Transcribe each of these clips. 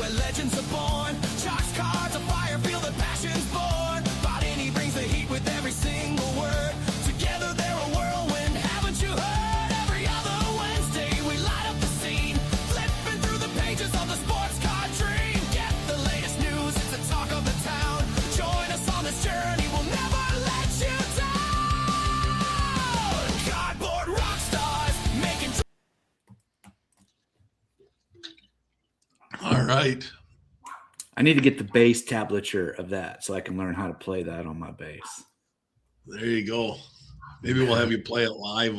where legends are born. Chalks, cards, a fire, feel the passion's born. Bodini brings the heat with every single word. Together they're a whirlwind, haven't you heard? Every other Wednesday we light up the scene, flipping through the pages of the sports card dream. Get the latest news, it's the talk of the town. Join us on this journey, we'll never let you down. Cardboard rock stars making. All right. I need to get the bass tablature of that so I can learn how to play that on my bass. There you go. Maybe we'll have you play it live.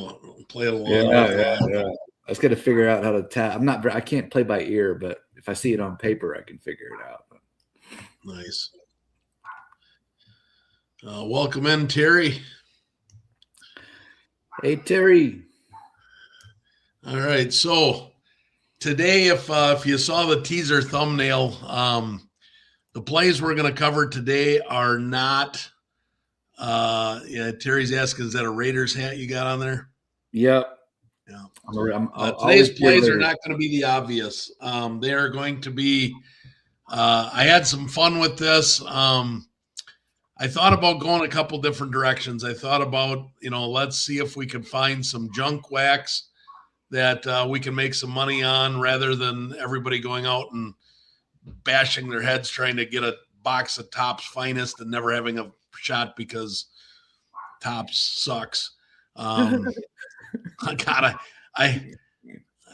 Play it along. Yeah. I was going to figure out how to tap. I can't play by ear, but if I see it on paper, I can figure it out. Nice. Welcome in, Terry. Hey, Terry. All right. So today, if you saw the teaser thumbnail, the plays we're going to cover today are not. Terry's asking, is that a Raiders hat you got on there? Yep. Yeah. Today's plays are not going to be the obvious. They are going to be. I had some fun with this. I thought about going a couple different directions. I thought about, let's see if we can find some junk wax that we can make some money on rather than everybody going out and bashing their heads trying to get a box of Topps Finest and never having a shot because Topps sucks. I'm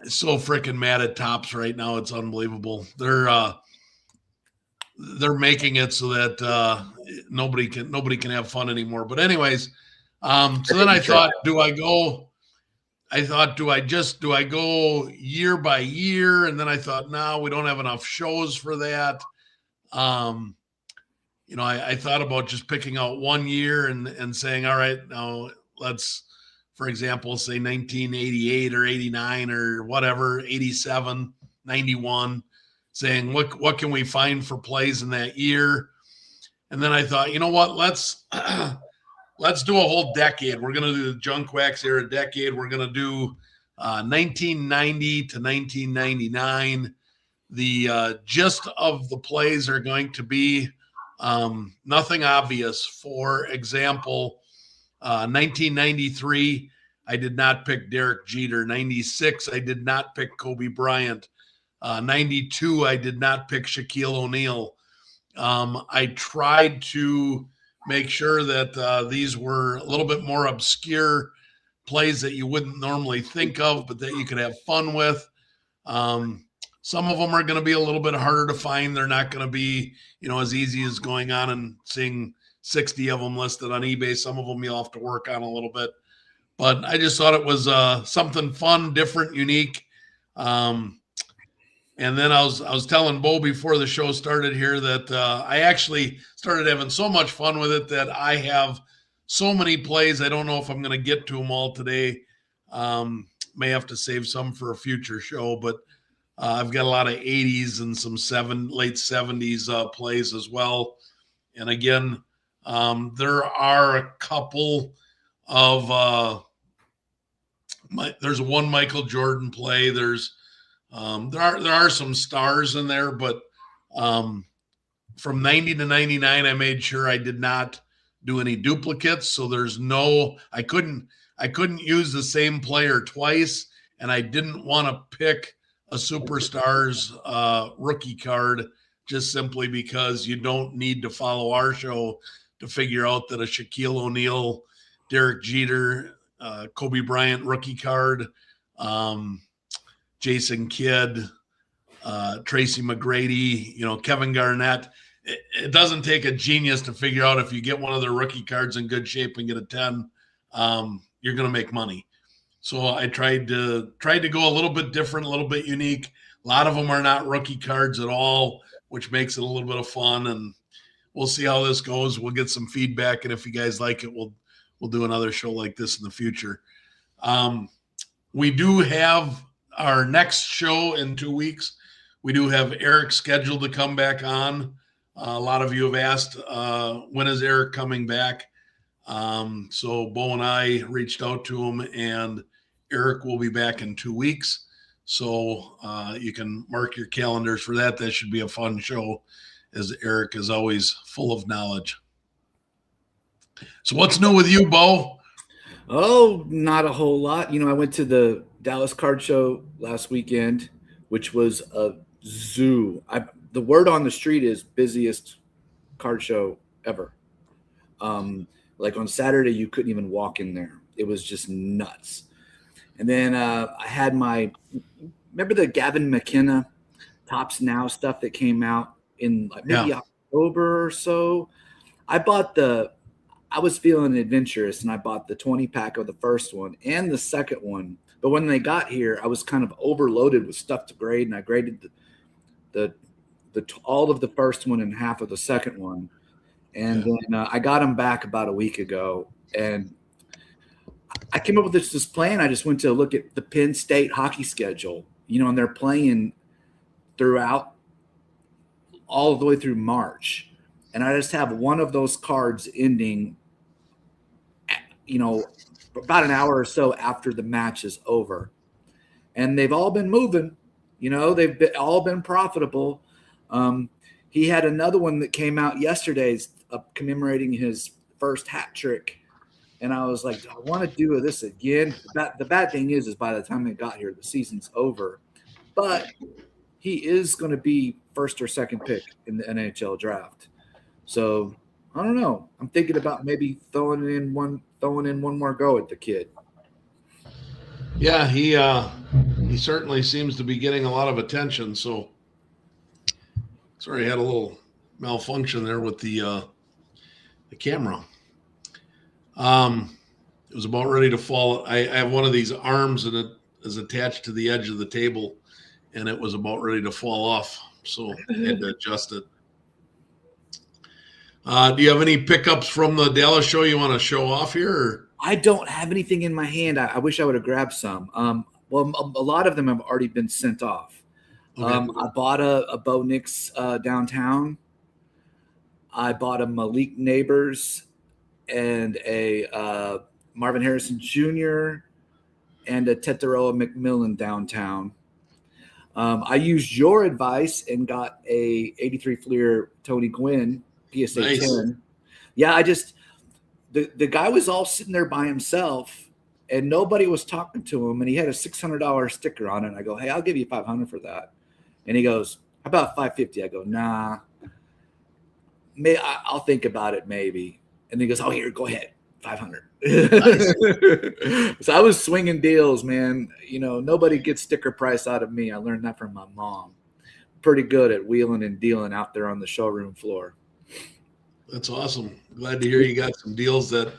so freaking mad at Topps right now. It's unbelievable. They're making it so that nobody can have fun anymore. But anyways, so then I thought, do I go year by year? And then I thought, no, we don't have enough shows for that. I thought about just picking out 1 year and saying, all right, now let's, for example, say 1988 or 89 or whatever, 87, 91, saying what can we find for plays in that year? And then I thought, you know what, let's do a whole decade. We're going to do the junk wax era decade. We're going to do 1990 to 1999. The gist of the plays are going to be nothing obvious. For example, 1993, I did not pick Derek Jeter. 96, I did not pick Kobe Bryant. 92, I did not pick Shaquille O'Neal. I tried to make sure that these were a little bit more obscure plays that you wouldn't normally think of, but that you could have fun with. Some of them are going to be a little bit harder to find. They're not going to be, as easy as going on and seeing 60 of them listed on eBay. Some of them you'll have to work on a little bit. But I just thought it was something fun, different, unique. And then I was telling Bo before the show started here that I actually started having so much fun with it that I have so many plays. I don't know if I'm going to get to them all today. May have to save some for a future show, but I've got a lot of 80s and some late 70s plays as well. And again, there are a couple of there's one Michael Jordan play. There are some stars in there, but from 90 to 99, I made sure I did not do any duplicates. So I couldn't use the same player twice, and I didn't want to pick a superstar's rookie card just simply because you don't need to follow our show to figure out that a Shaquille O'Neal, Derek Jeter, Kobe Bryant rookie card, Jason Kidd, Tracy McGrady, Kevin Garnett. It doesn't take a genius to figure out if you get one of their rookie cards in good shape and get a 10, you're going to make money. So I tried to go a little bit different, a little bit unique. A lot of them are not rookie cards at all, which makes it a little bit of fun. And we'll see how this goes. We'll get some feedback, and if you guys like it, we'll do another show like this in the future. We do have our next show in 2 weeks. We do have Eric scheduled to come back on. A lot of you have asked, when is Eric coming back? So Bo and I reached out to him, and Eric will be back in 2 weeks. So you can mark your calendars for that. That should be a fun show, as Eric is always full of knowledge. So what's new with you, Bo? Oh, not a whole lot. I went to the Dallas Card Show last weekend, which was a zoo. The word on the street is busiest card show ever. Like on Saturday, you couldn't even walk in there. It was just nuts. And then I had remember the Gavin McKenna Tops Now stuff that came out in like maybe Yeah. October or so. I was feeling adventurous and I bought the 20 pack of the first one and the second one. But when they got here, I was kind of overloaded with stuff to grade, and I graded all of the first one and half of the second one. And then I got them back about a week ago, and I came up with this plan. I just went to look at the Penn State hockey schedule, and they're playing throughout all the way through March. And I just have one of those cards ending, about an hour or so after the match is over. And they've all been moving, they've all been profitable. He had another one that came out yesterday commemorating his first hat trick. And I was like, do I want to do this again? The bad thing is by the time it got here, the season's over. But he is going to be first or second pick in the NHL draft. So I don't know. I'm thinking about maybe throwing in one more go at the kid. Yeah, he certainly seems to be getting a lot of attention. So sorry, I had a little malfunction there with the camera. It was about ready to fall. I have one of these arms and it is attached to the edge of the table, and it was about ready to fall off. So I had to adjust it. Do you have any pickups from the Dallas show you want to show off here? Or? I don't have anything in my hand. I wish I would have grabbed some. Well, a lot of them have already been sent off. Okay. I bought a Bo Nix downtown. I bought a Malik Neighbors and a Marvin Harrison Jr. and a Tetaroa McMillan downtown. I used your advice and got a 83 Fleer Tony Gwynn PSA Nice. 10. Yeah, the guy was all sitting there by himself and nobody was talking to him, and he had a $600 sticker on it. And I go, hey, I'll give you $500 for that. And he goes, how about $550? I go, nah, I'll think about it maybe. And he goes, oh, here, go ahead, $500. So I was swinging deals, man. Nobody gets sticker price out of me. I learned that from my mom. Pretty good at wheeling and dealing out there on the showroom floor. That's awesome. Glad to hear you got some deals that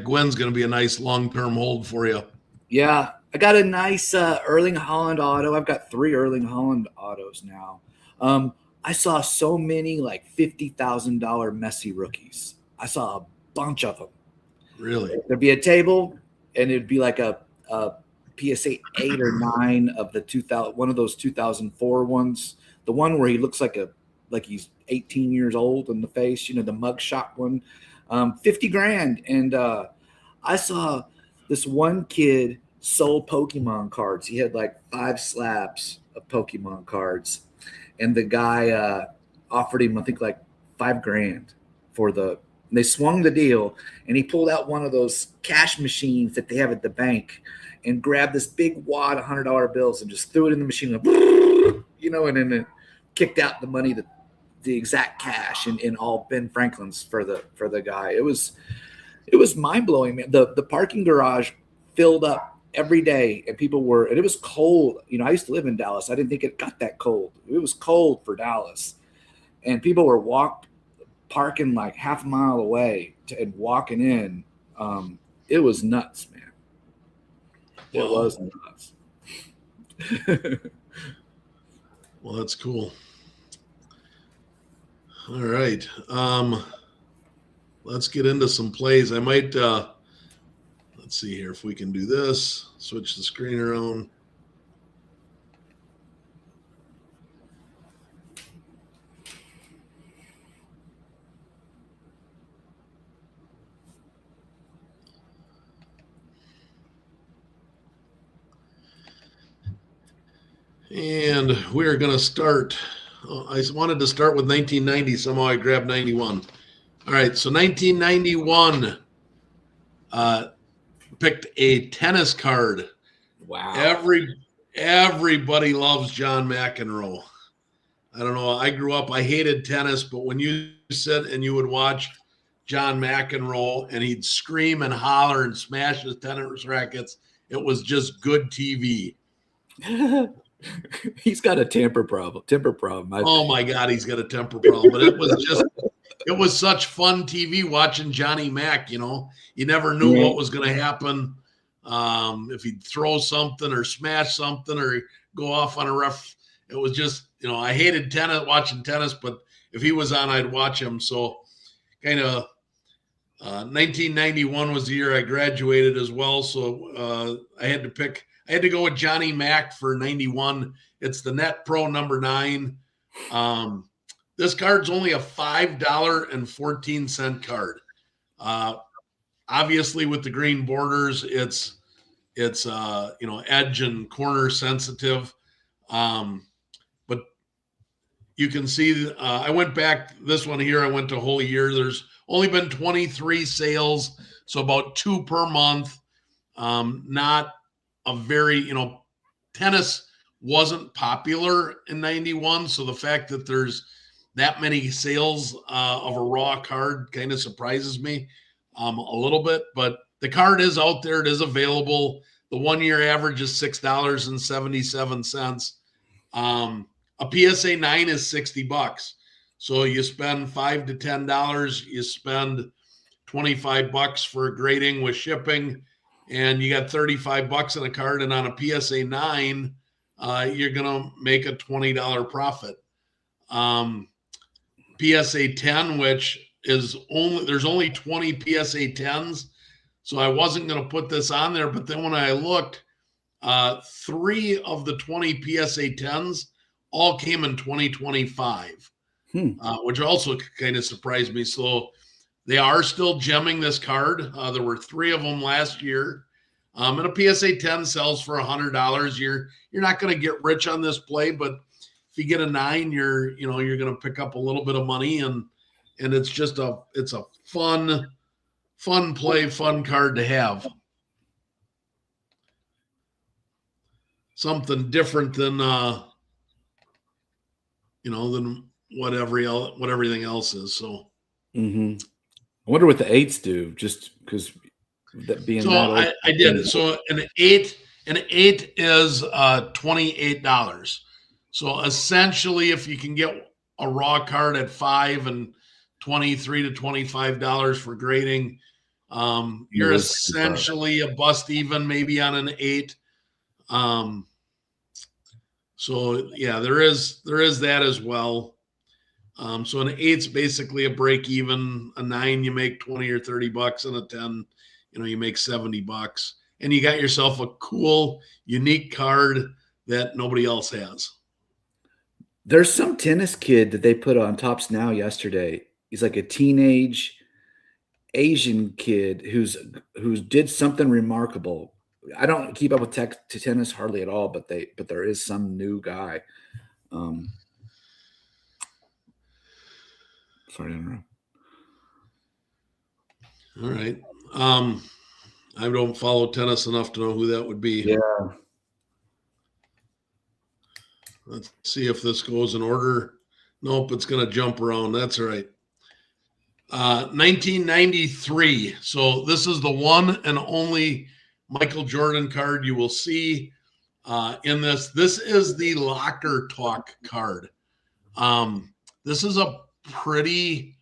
Gwen's going to be a nice long-term hold for you. Yeah, I got a nice Erling Haaland auto. I've got 3 Erling Haaland autos now. I saw so many like $50,000 Messi rookies. I saw a bunch of them. Really? There'd be a table, and it'd be like a PSA 8 or 9 of the 2000, one of those 2004 ones. The one where he looks like he's 18 years old in the face, the mugshot one, $50,000. And I saw this one kid sold Pokemon cards. He had like 5 slabs of Pokemon cards, and the guy offered him, I think, like $5,000 for the. They swung the deal, and he pulled out one of those cash machines that they have at the bank, and grabbed this big wad of $100 bills and just threw it in the machine, and then it kicked out the money, the exact cash in all Ben Franklin's for the guy. It was mind blowing, man. The parking garage filled up every day, and and it was cold. I used to live in Dallas. I didn't think it got that cold. It was cold for Dallas, and people were parking like half a mile away and walking in. It was nuts, man. It was nuts. Well, that's cool. All right. Let's get into some plays. I might, let's see here if we can do this. Switch the screen around. And we're going to start. I wanted to start with 1990. Somehow I grabbed 91. All right. So 1991 picked a tennis card. Wow. Everybody loves John McEnroe. I don't know. I grew up, I hated tennis, but when you sit and you would watch John McEnroe and he'd scream and holler and smash his tennis rackets, it was just good TV. He's got a temper problem. Oh my God, he's got a temper problem. But it was such fun TV watching Johnny Mac. You know, you never knew what was going to happen. If he'd throw something or smash something or go off on a ref. It was just, you know, I hated watching tennis, but if he was on, I'd watch him. So kind of 1991 was the year I graduated as well. So I had to go with Johnny Mac for 91. It's the Net Pro number 9. This card's only a $5.14 card. Obviously with the green borders, it's edge and corner sensitive. But you can see, I went back this one here. I went to whole year. There's only been 23 sales. So about 2 per month. Not a very, tennis wasn't popular in 91. So the fact that there's that many sales of a raw card kind of surprises me a little bit, but the card is out there. It is available. The 1 year average is $6.77. A PSA 9 is $60. So you spend $5 to $10. You spend $25 for grading with shipping, and you got $35 in a card. And on a PSA 9, you're going to make a $20 profit. PSA 10, which is there's only 20 PSA 10s. So I wasn't going to put this on there, but then when I looked, 3 of the 20 PSA 10s all came in 2025, which also kind of surprised me. So they are still gemming this card. There were 3 of them last year. And a PSA 10 sells for $100. You're not going to get rich on this play, but if you get a 9, you're going to pick up a little bit of money, and it's just it's a fun play, fun card to have. Something different than than what everything else is. So I wonder what the 8s do, just because that being so that old. I did it. So an 8 is $28. So essentially, if you can get a raw card at $5 and $23 to $25 for grading, you're essentially a bust even maybe on an 8. So yeah, there is that as well. So an 8's basically a break even. A 9, you make $20 or $30, and a 10, you make $70, and you got yourself a cool, unique card that nobody else has. There's some tennis kid that they put on Tops Now yesterday. He's like a teenage Asian kid who's did something remarkable. I don't keep up with tennis hardly at all, but there is some new guy. Sorry to interrupt. All right. I don't follow tennis enough to know who that would be. Yeah. Let's see if this goes in order. Nope, it's going to jump around. That's all right. 1993. So this is the one and only Michael Jordan card you will see in this. This is the Locker Talk card. This is a fairly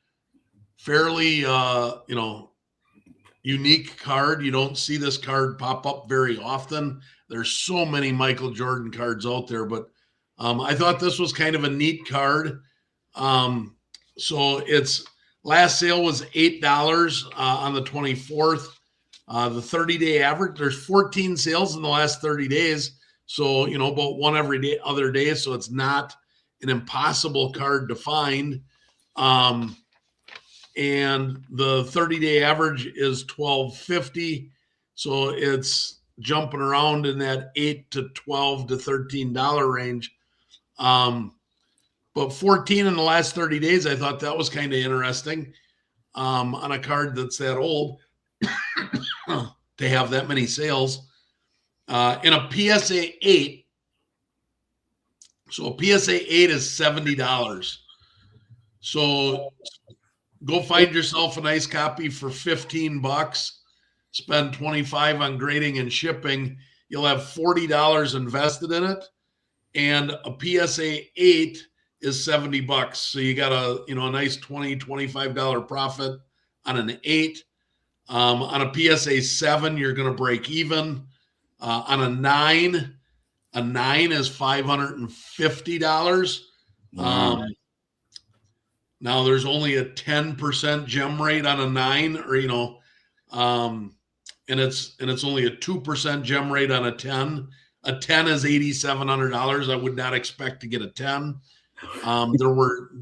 unique card. You don't see this card pop up very often. There's so many Michael Jordan cards out there, but I thought this was kind of a neat card. So its last sale was $8 on the 24th. The 30-day average, there's 14 sales in the last 30 days. So, about one every other day. So it's not an impossible card to find. And the 30-day average is $12.50. So it's jumping around in that $8 to $12 to $13 range. But 14 in the last 30 days, I thought that was kind of interesting on a card that's that old to have that many sales. In a PSA 8, so a PSA 8 is $70. So go find yourself a nice copy for $15. Spend $25 on grading and shipping. You'll have $40 invested in it. And a PSA 8 is $70. So you got a nice $20, $25 profit on an 8. On a PSA 7, you're going to break even. On a 9 is $550. Wow. Now there's only a 10% gem rate on a 9, and it's only a 2% gem rate on a 10. A 10 is $8,700. I would not expect to get a 10. There were,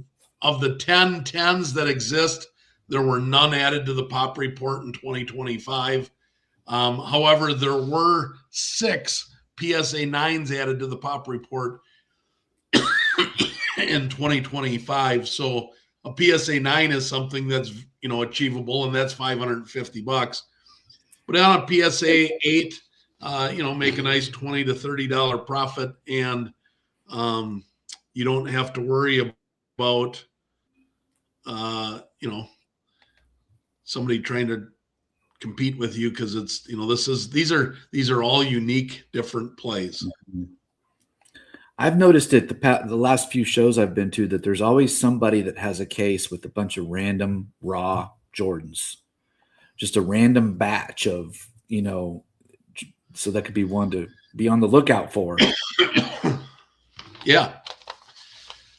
of the 10 10s that exist, there were none added to the pop report in 2025. However, there were 6 PSA 9s added to the pop report in 2025. So a PSA 9 is something that's, achievable, and that's $550. But on a PSA 8, make a nice $20 to $30 profit, and you don't have to worry about, somebody trying to compete with you, because it's, these are all unique, different plays. I've noticed it the last few shows I've been to that there's always somebody that has a case with a bunch of random raw Jordans, just a random batch of, so that could be one to be on the lookout for. Yeah.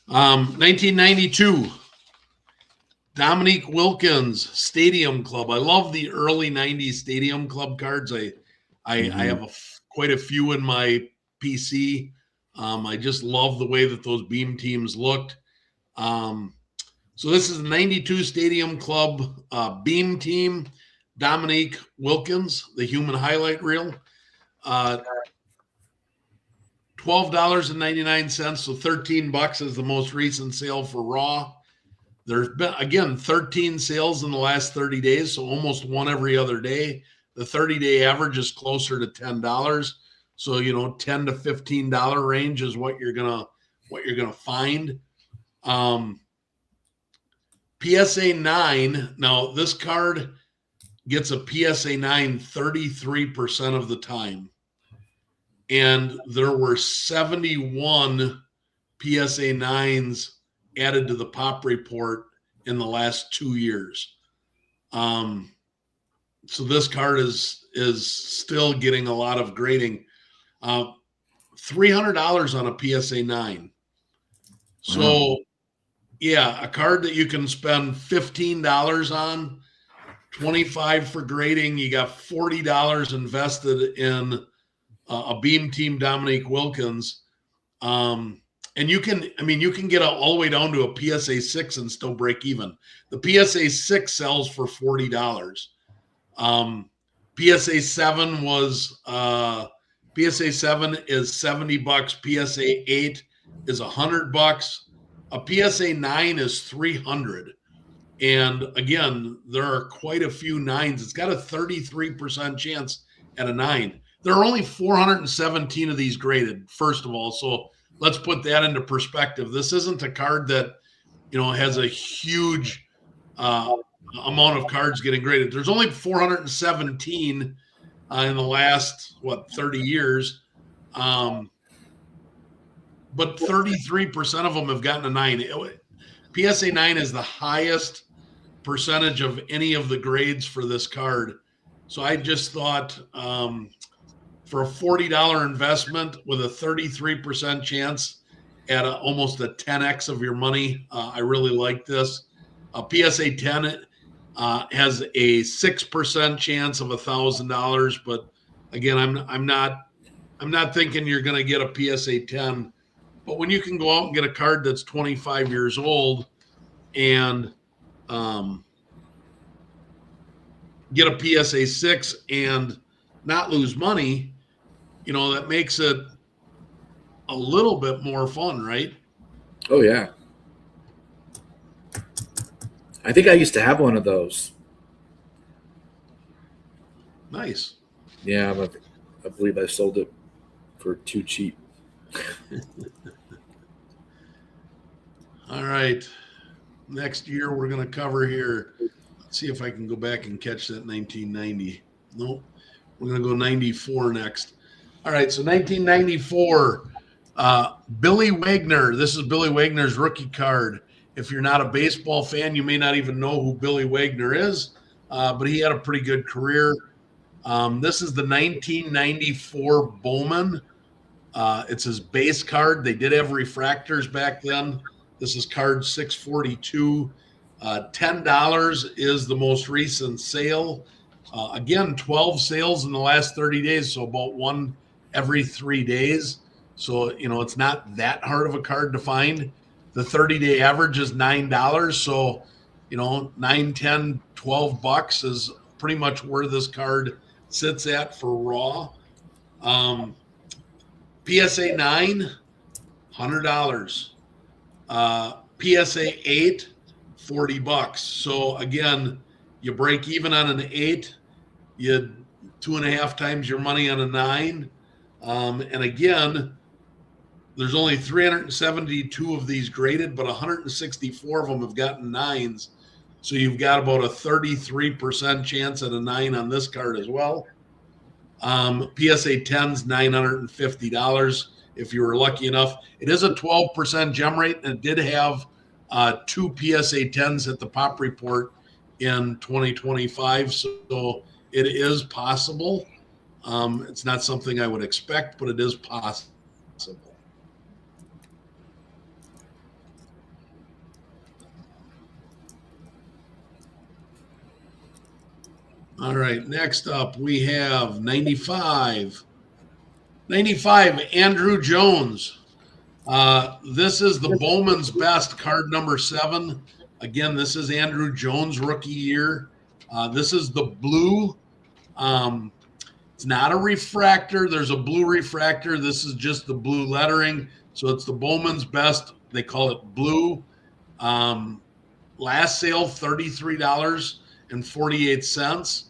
1992, Dominique Wilkins Stadium Club. I love the early 90s Stadium Club cards. I have quite a few in my PC. I just love the way that those beam teams looked. So this is the 92 Stadium Club beam team. Dominique Wilkins, the human highlight reel. $12.99, so $13 is the most recent sale for raw. There's been, again, 13 sales in the last 30 days, so almost one every other day. The 30-day average is closer to $10. So, $10 to $15 range is what you're gonna find. PSA 9. Now, this card gets a PSA 9 33% of the time. And there were 71 PSA 9s added to the pop report in the last 2 years. So this card is still getting a lot of grading. $300 on a PSA 9. So, yeah, a card that you can spend $15 on, $25 for grading. You got $40 invested in a beam team Dominique Wilkins. And you can get all the way down to a PSA 6 and still break even. The PSA 6 sells for $40. PSA 7 was PSA 7 is $70. PSA 8 is $100. A PSA 9 is $300. And again, there are quite a few 9s. It's got a 33% chance at a 9. There are only 417 of these graded, first of all. So let's put that into perspective. This isn't a card that, has a huge amount of cards getting graded. There's only 417 in the last, 30 years. But 33% of them have gotten a 9. PSA 9 is the highest percentage of any of the grades for this card. So I just thought for a $40 investment with a 33% chance at almost a 10x of your money, I really like this. A PSA 10 has a 6% chance of $1,000, but again, I'm not thinking you're going to get a PSA 10. But when you can go out and get a card that's 25 years old and get a PSA 6 and not lose money, that makes it a little bit more fun, right? Oh yeah. I think I used to have one of those. Nice. Yeah, but I believe I sold it for too cheap. All right. Next year we're going to cover here. Let's see if I can go back and catch that 1990. Nope. We're going to go 94 next. All right. So 1994, Billy Wagner. This is Billy Wagner's rookie card. If you're not a baseball fan, you may not even know who Billy Wagner is, but he had a pretty good career. This is the 1994 Bowman. It's his base card. They did have refractors back then. This is card 642. $10 is the most recent sale. Again, 12 sales in the last 30 days, so about one every 3 days. So, it's not that hard of a card to find. The 30-day average is $9. So, 9, 10, 12 bucks is pretty much where this card sits at for raw. PSA 9, $100. PSA 8, $40. So again, you break even on an 8, you 2.5 times your money on a 9. And again, there's only 372 of these graded, but 164 of them have gotten 9s. So you've got about a 33% chance at a 9 on this card as well. PSA 10's $950 if you were lucky enough. It is a 12% gem rate, and it did have 2 PSA 10s at the Pop Report in 2025. So it is possible. It's not something I would expect, but it is possible. All right, next up we have 95. 95, Andrew Jones. This is the Bowman's Best, card number 7. Again, this is Andrew Jones' rookie year. This is the blue. It's not a refractor. There's a blue refractor. This is just the blue lettering. So it's the Bowman's Best. They call it blue. Last sale, $33.48.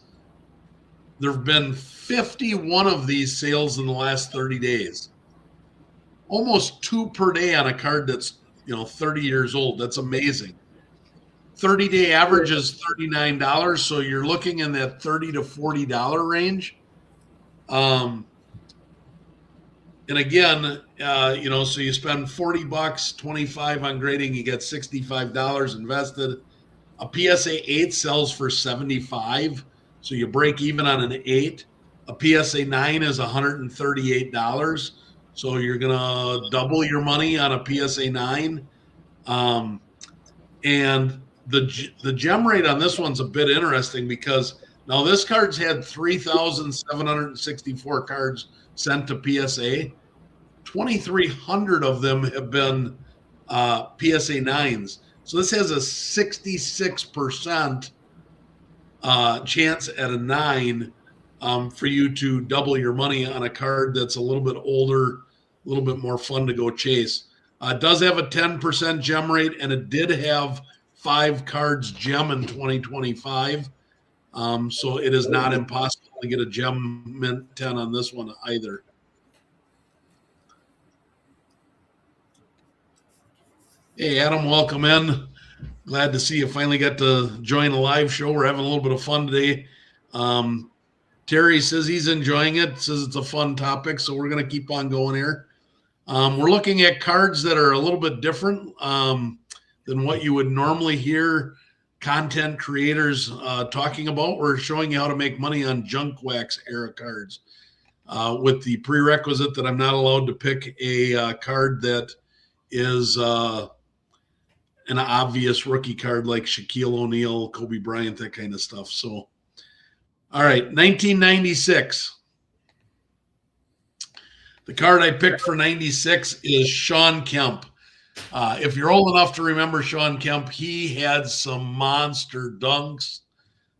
There have been 51 of these sales in the last 30 days. Almost 2 per day on a card that's 30 years old. That's amazing. 30-day average is $39, so you're looking in that $30 to $40 range. And again, so you spend $40, 25 on grading, you get $65 invested. A PSA 8 sells for $75, so you break even on an 8. A PSA 9 is $138, so you're gonna double your money on a PSA 9. And the gem rate on this one's a bit interesting because now this card's had 3,764 cards sent to PSA. 2,300 of them have been PSA 9s. So this has a 66% chance at a 9 for you to double your money on a card that's a little bit older, a little bit more fun to go chase. It does have a 10% gem rate, and it did have 5 cards gem in 2025. So it is not impossible to get a gem mint 10 on this one either. Hey, Adam, welcome in. Glad to see you finally got to join a live show. We're having a little bit of fun today. Terry says he's enjoying it, says it's a fun topic, so we're going to keep on going here. We're looking at cards that are a little bit different than what you would normally hear content creators talking about. We're showing you how to make money on junk wax era cards with the prerequisite that I'm not allowed to pick a card that is an obvious rookie card like Shaquille O'Neal, Kobe Bryant, that kind of stuff. So, all right, 1996. The card I picked for 96 is Shawn Kemp. If you're old enough to remember Shawn Kemp, he had some monster dunks.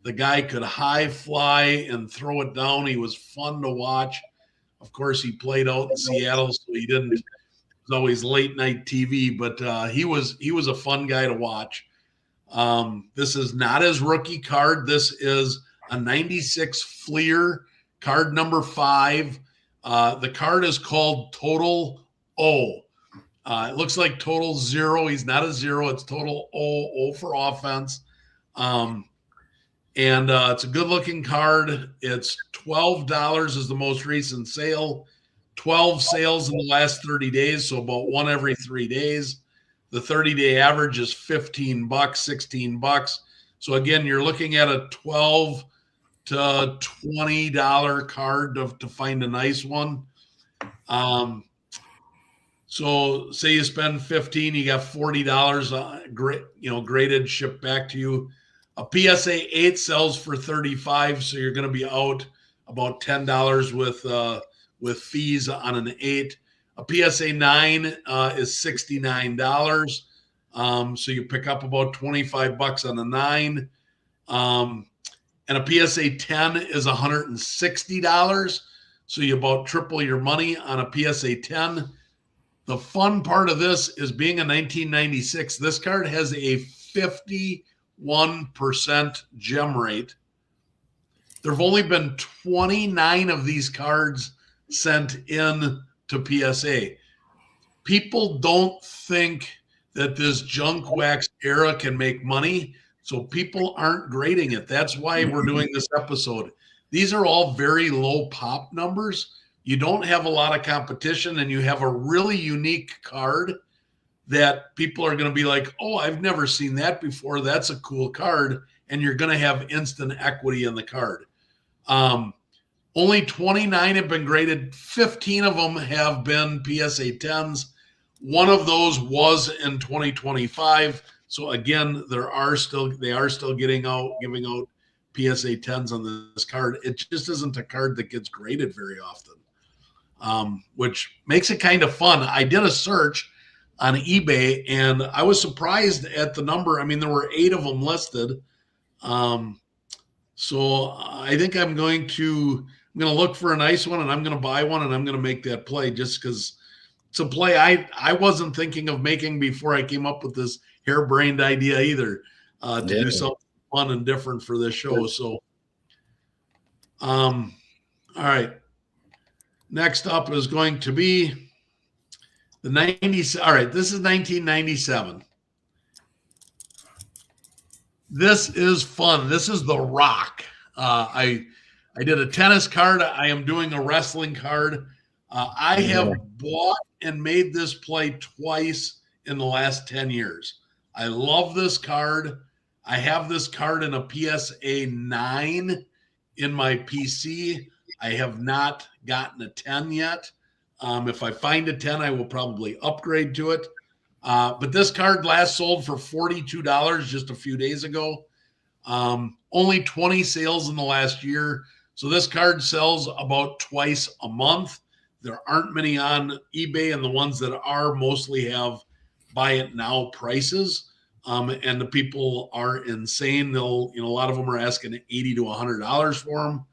The guy could high fly and throw it down. He was fun to watch. Of course, he played out in Seattle, so he didn't. It was always late night TV, but he was a fun guy to watch. This is not his rookie card. This is a 96 Fleer, card number 5. The card is called Total O. It looks like total 0. He's not a 0. It's total O for offense. And it's a good-looking card. It's $12 is the most recent sale. 12 sales in the last 30 days, so about one every 3 days. The 30-day average is $15, $16. So again, you're looking at a $12 to $20 card to find a nice one. So say you spend $15, you got $40 graded, shipped back to you. A PSA 8 sells for $35, so you're going to be out about $10 with fees on an 8. A PSA 9 is $69, so you pick up about $25 on a 9. And a PSA 10 is $160, so you about triple your money on a PSA 10. The fun part of this is being a 1996. This card has a 51% gem rate. There have only been 29 of these cards sent in to PSA. People don't think that this junk wax era can make money, so people aren't grading it. That's why we're doing this episode. These are all very low pop numbers. You don't have a lot of competition, and you have a really unique card that people are going to be like, oh, I've never seen that before. That's a cool card. And you're going to have instant equity in the card. Only 29 have been graded. 15 of them have been PSA 10s. One of those was in 2025. So again, they are still giving out PSA 10s on this card. It just isn't a card that gets graded very often, which makes it kind of fun. I did a search on eBay, and I was surprised at the number. I mean, there were 8 of them listed. So I think I'm going to look for a nice one, and I'm going to buy one, and I'm going to make that play just because it's a play I wasn't thinking of making before I came up with this harebrained idea either, to do something fun and different for this show. So, all right. Next up is going to be the 90s. All right, this is 1997. This is fun. This is The Rock. I did a tennis card. I am doing a wrestling card. I have bought and made this play twice in the last 10 years. I love this card. I have this card in a PSA 9 in my PC. I have not gotten a 10 yet. If I find a 10, I will probably upgrade to it. But this card last sold for $42 just a few days ago. Only 20 sales in the last year. So this card sells about twice a month. There aren't many on eBay, and the ones that are mostly have buy it now prices. And the people are insane. A lot of them are asking $80 to $100 for them.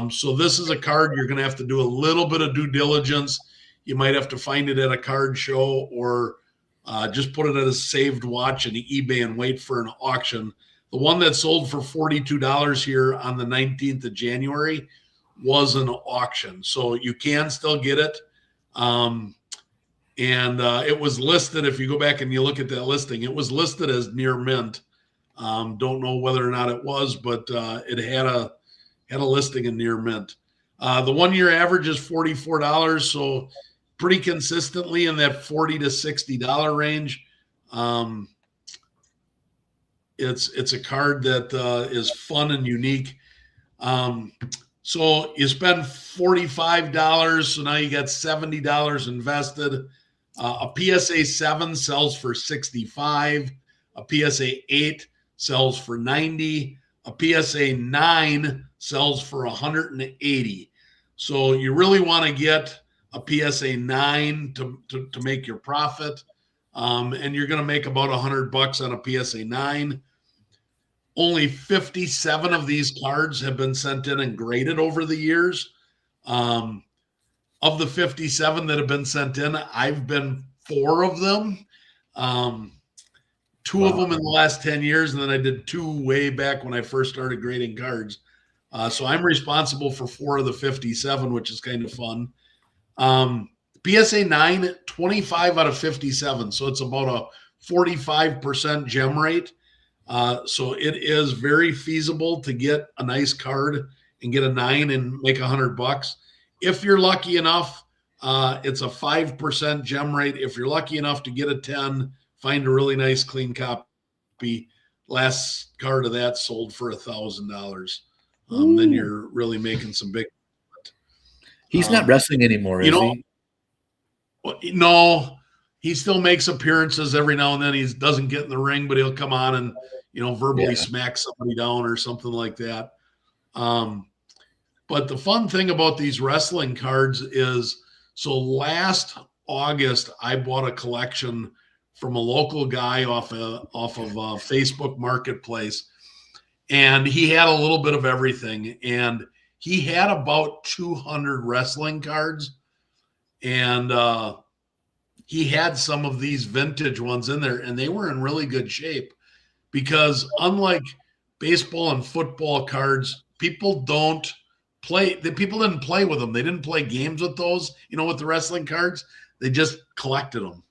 So this is a card you're going to have to do a little bit of due diligence. You might have to find it at a card show, or just put it at a saved watch in eBay and wait for an auction. The one that sold for $42 here on the 19th of January was an auction. So you can still get it. And it was listed, if you go back and you look at that listing, it was listed as near mint. Don't know whether or not it was, but it had a listing in near mint. The 1 year average is $44, so pretty consistently in that $40 to $60 range. It's a card that is fun and unique. So you spend $45, so now you got $70 invested. A PSA 7 sells for $65. A PSA 8 sells for $90. A PSA 9 sells for $180. So you really want to get a PSA 9 to make your profit. And you're going to make about $100 on a PSA 9. Only 57 of these cards have been sent in and graded over the years. Of the 57 that have been sent in, I've been 4 of them. 2 of them in the last 10 years, and then I did 2 way back when I first started grading cards. So I'm responsible for 4 of the 57, which is kind of fun. PSA 9, 25 out of 57. So it's about a 45% gem rate. So it is very feasible to get a nice card and get a 9 and make $100. If you're lucky enough, it's a 5% gem rate. If you're lucky enough to get a 10, find a really nice clean copy. Last card of that sold for $1,000. Then you're really making some big. He's not wrestling anymore, is he? No, he still makes appearances every now and then. He doesn't get in the ring, but he'll come on and verbally smack somebody down or something like that. But the fun thing about these wrestling cards is, so last August I bought a collection from a local guy off of Facebook Marketplace, and he had a little bit of everything, and he had about 200 wrestling cards, and he had some of these vintage ones in there, and they were in really good shape, because unlike baseball and football cards, people didn't play with them. They didn't play games with those, with the wrestling cards. They just collected them.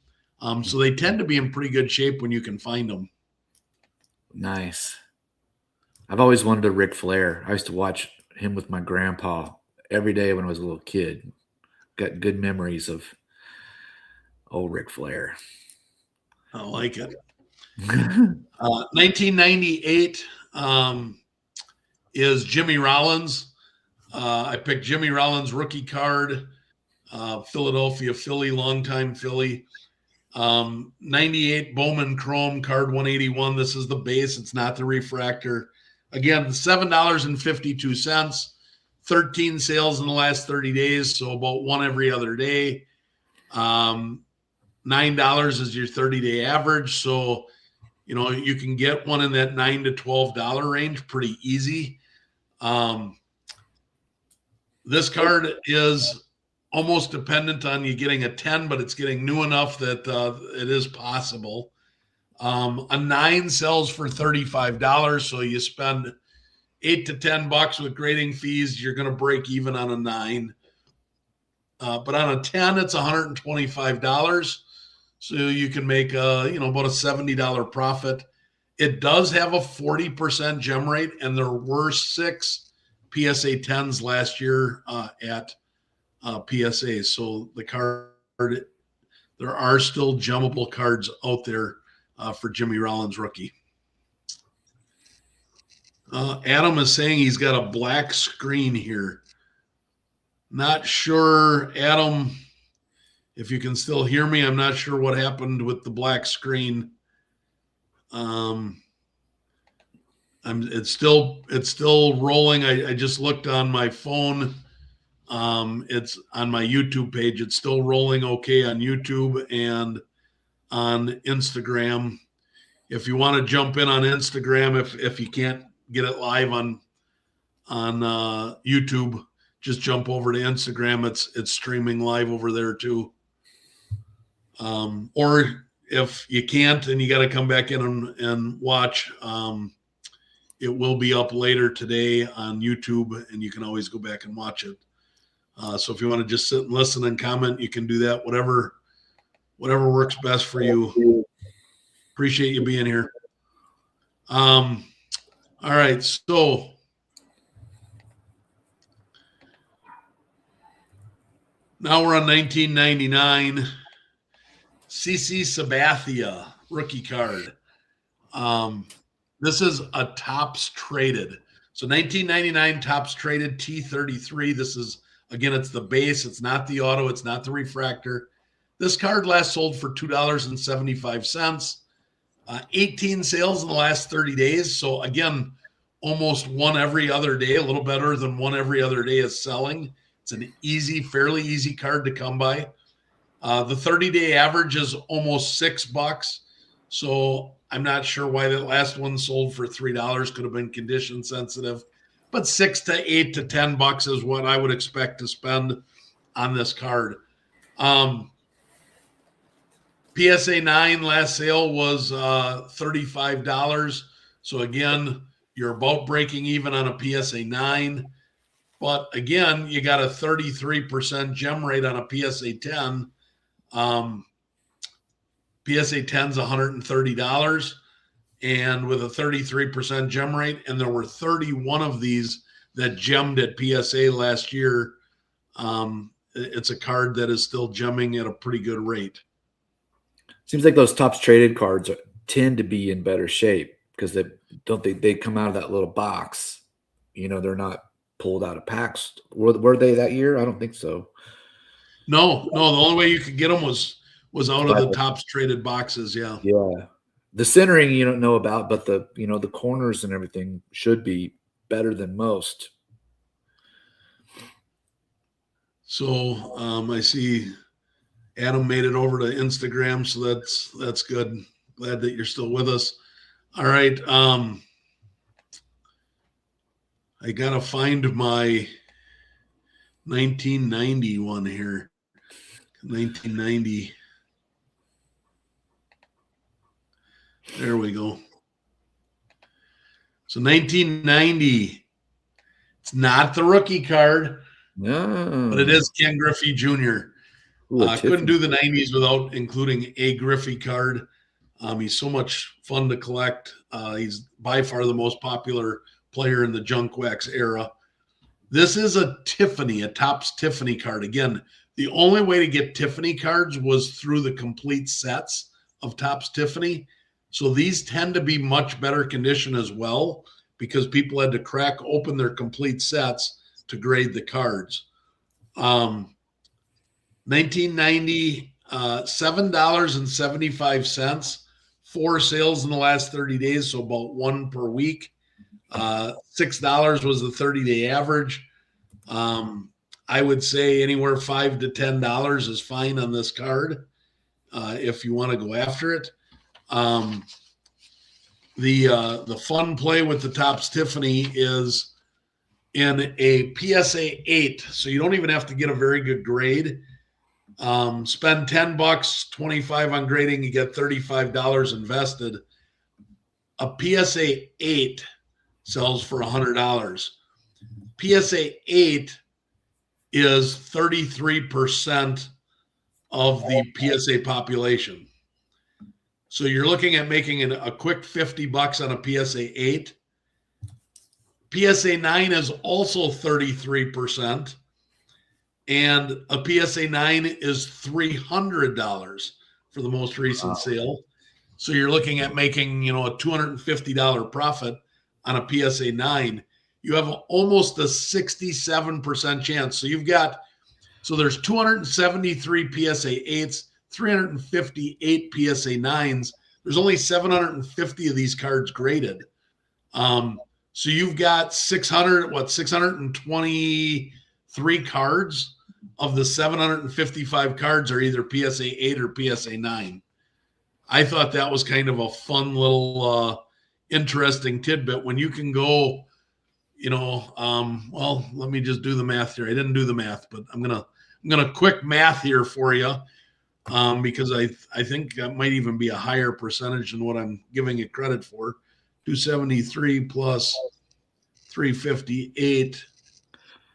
So they tend to be in pretty good shape when you can find them. Nice. I've always wanted a Ric Flair. I used to watch him with my grandpa every day when I was a little kid. Got good memories of old Ric Flair. I like it. 1998 is Jimmy Rollins. I picked Jimmy Rollins rookie card, Philadelphia Philly, longtime Philly. 98 Bowman Chrome card 181. This is the base. It's not the refractor. Again, $7.52, 13 sales in the last 30 days. So about one every other day. $9 is your 30-day average. So, you can get one in that $9 to $12 range pretty easy. This card is almost dependent on you getting a 10, but it's getting new enough that it is possible. A 9 sells for $35, so you spend $8 to $10 with grading fees, you're going to break even on a 9. But on a 10, it's $125, so you can make about a $70 profit. It does have a 40% gem rate, and there were 6 PSA 10s last year at PSA. So the card, there are still gemmable cards out there for Jimmy Rollins rookie. Adam is saying he's got a black screen here. Not sure, Adam, if you can still hear me. I'm not sure what happened with the black screen. It's still rolling. I just looked on my phone. It's on my YouTube page. It's still rolling okay on YouTube and on Instagram. If you want to jump in on Instagram, if you can't get it live on YouTube, just jump over to Instagram. It's streaming live over there too. Or if you can't and you got to come back in and watch, it will be up later today on YouTube, and you can always go back and watch it. So if you want to just sit and listen and comment, you can do that. Whatever works best for you. Appreciate you being here. All right, so now we're on 1999. CC Sabathia rookie card. This is a Topps traded. So 1999 Topps traded T33. This is, again, it's the base. It's not the auto. It's not the refractor. This card last sold for $2.75. 18 sales in the last 30 days. So again, almost one every other day, a little better than one every other day is selling. It's an fairly easy card to come by. The 30-day average is almost $6. So I'm not sure why that last one sold for $3. Could have been condition sensitive, but $6 to $8 to $10 is what I would expect to spend on this card. PSA 9 last sale was $35. So again, you're about breaking even on a PSA 9. But again, you got a 33% gem rate on a PSA 10. PSA 10 is $130, and with a 33% gem rate, and there were 31 of these that gemmed at PSA last year. It's a card that is still gemming at a pretty good rate. Seems like those Topps traded cards tend to be in better shape because they come out of that little box. They're not pulled out of packs. Were they that year? I don't think so. No. The only way you could get them was out of the Topps traded boxes. Yeah. Yeah. The centering you don't know about, but the corners and everything should be better than most. So I see Adam made it over to Instagram, so that's good. Glad that you're still with us. All right. I gotta find my 1990 one here. 1990. There we go. So 1990. It's not the rookie card, No, but it is Ken Griffey Jr. Couldn't do the 90s without including a Griffey card. He's so much fun to collect. He's by far the most popular player in the junk wax era. This is a Tiffany, a Topps Tiffany card. Again, the only way to get Tiffany cards was through the complete sets of Topps Tiffany. So these tend to be much better condition as well because people had to crack open their complete sets to grade the cards. 1990, $7.75, 4 sales in the last 30 days, so about 1 per week. $6 was the 30-day average. I would say anywhere $5 to $10 is fine on this card if you want to go after it. The fun play with the Topps Tiffany is in a PSA 8, so you don't even have to get a very good grade. Spend $10, $25 on grading, you get $35 invested. A PSA 8 sells for $100. PSA 8 is 33% of the PSA population. So you're looking at making a quick $50 on a PSA 8. PSA 9 is also 33%. And a PSA 9 is $300 for the most recent sale. So you're looking at making, a $250 profit on a PSA 9. You have almost a 67% chance. So there's 273 PSA 8s, 358 PSA 9s. There's only 750 of these cards graded. So you've got 623 cards of the 755 cards are either PSA 8 or PSA 9. I thought that was kind of a fun little interesting tidbit when you can go, well, let me just do the math here. I didn't do the math, but I'm gonna quick math here for you because I think that might even be a higher percentage than what I'm giving it credit for. 273 plus 358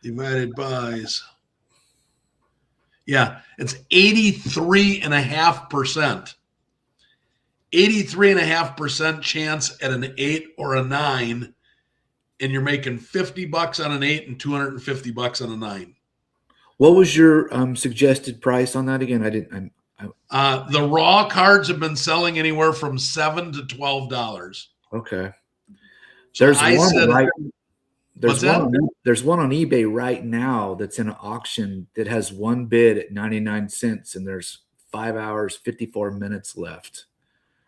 divided by, it's 83.5%. 83.5% chance at an 8 or a 9, and you're making $50 on an 8 and $250 on a 9. What was your suggested price on that again? The raw cards have been selling anywhere from $7 to $12. Okay. So there's one on eBay right now that's in an auction that has one bid at 99 cents, and there's 5 hours, 54 minutes left.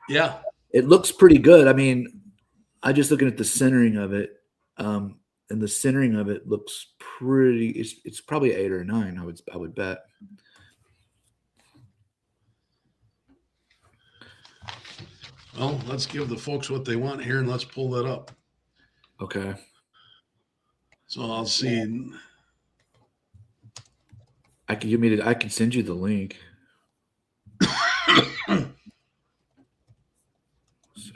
Yeah. It looks pretty good. I mean, I just looking at the centering of it, and the centering of it looks pretty. It's probably 8 or 9. I would bet. Well, let's give the folks what they want here, and let's pull that up. Okay. So I'll see. I can send you the link. Let's see.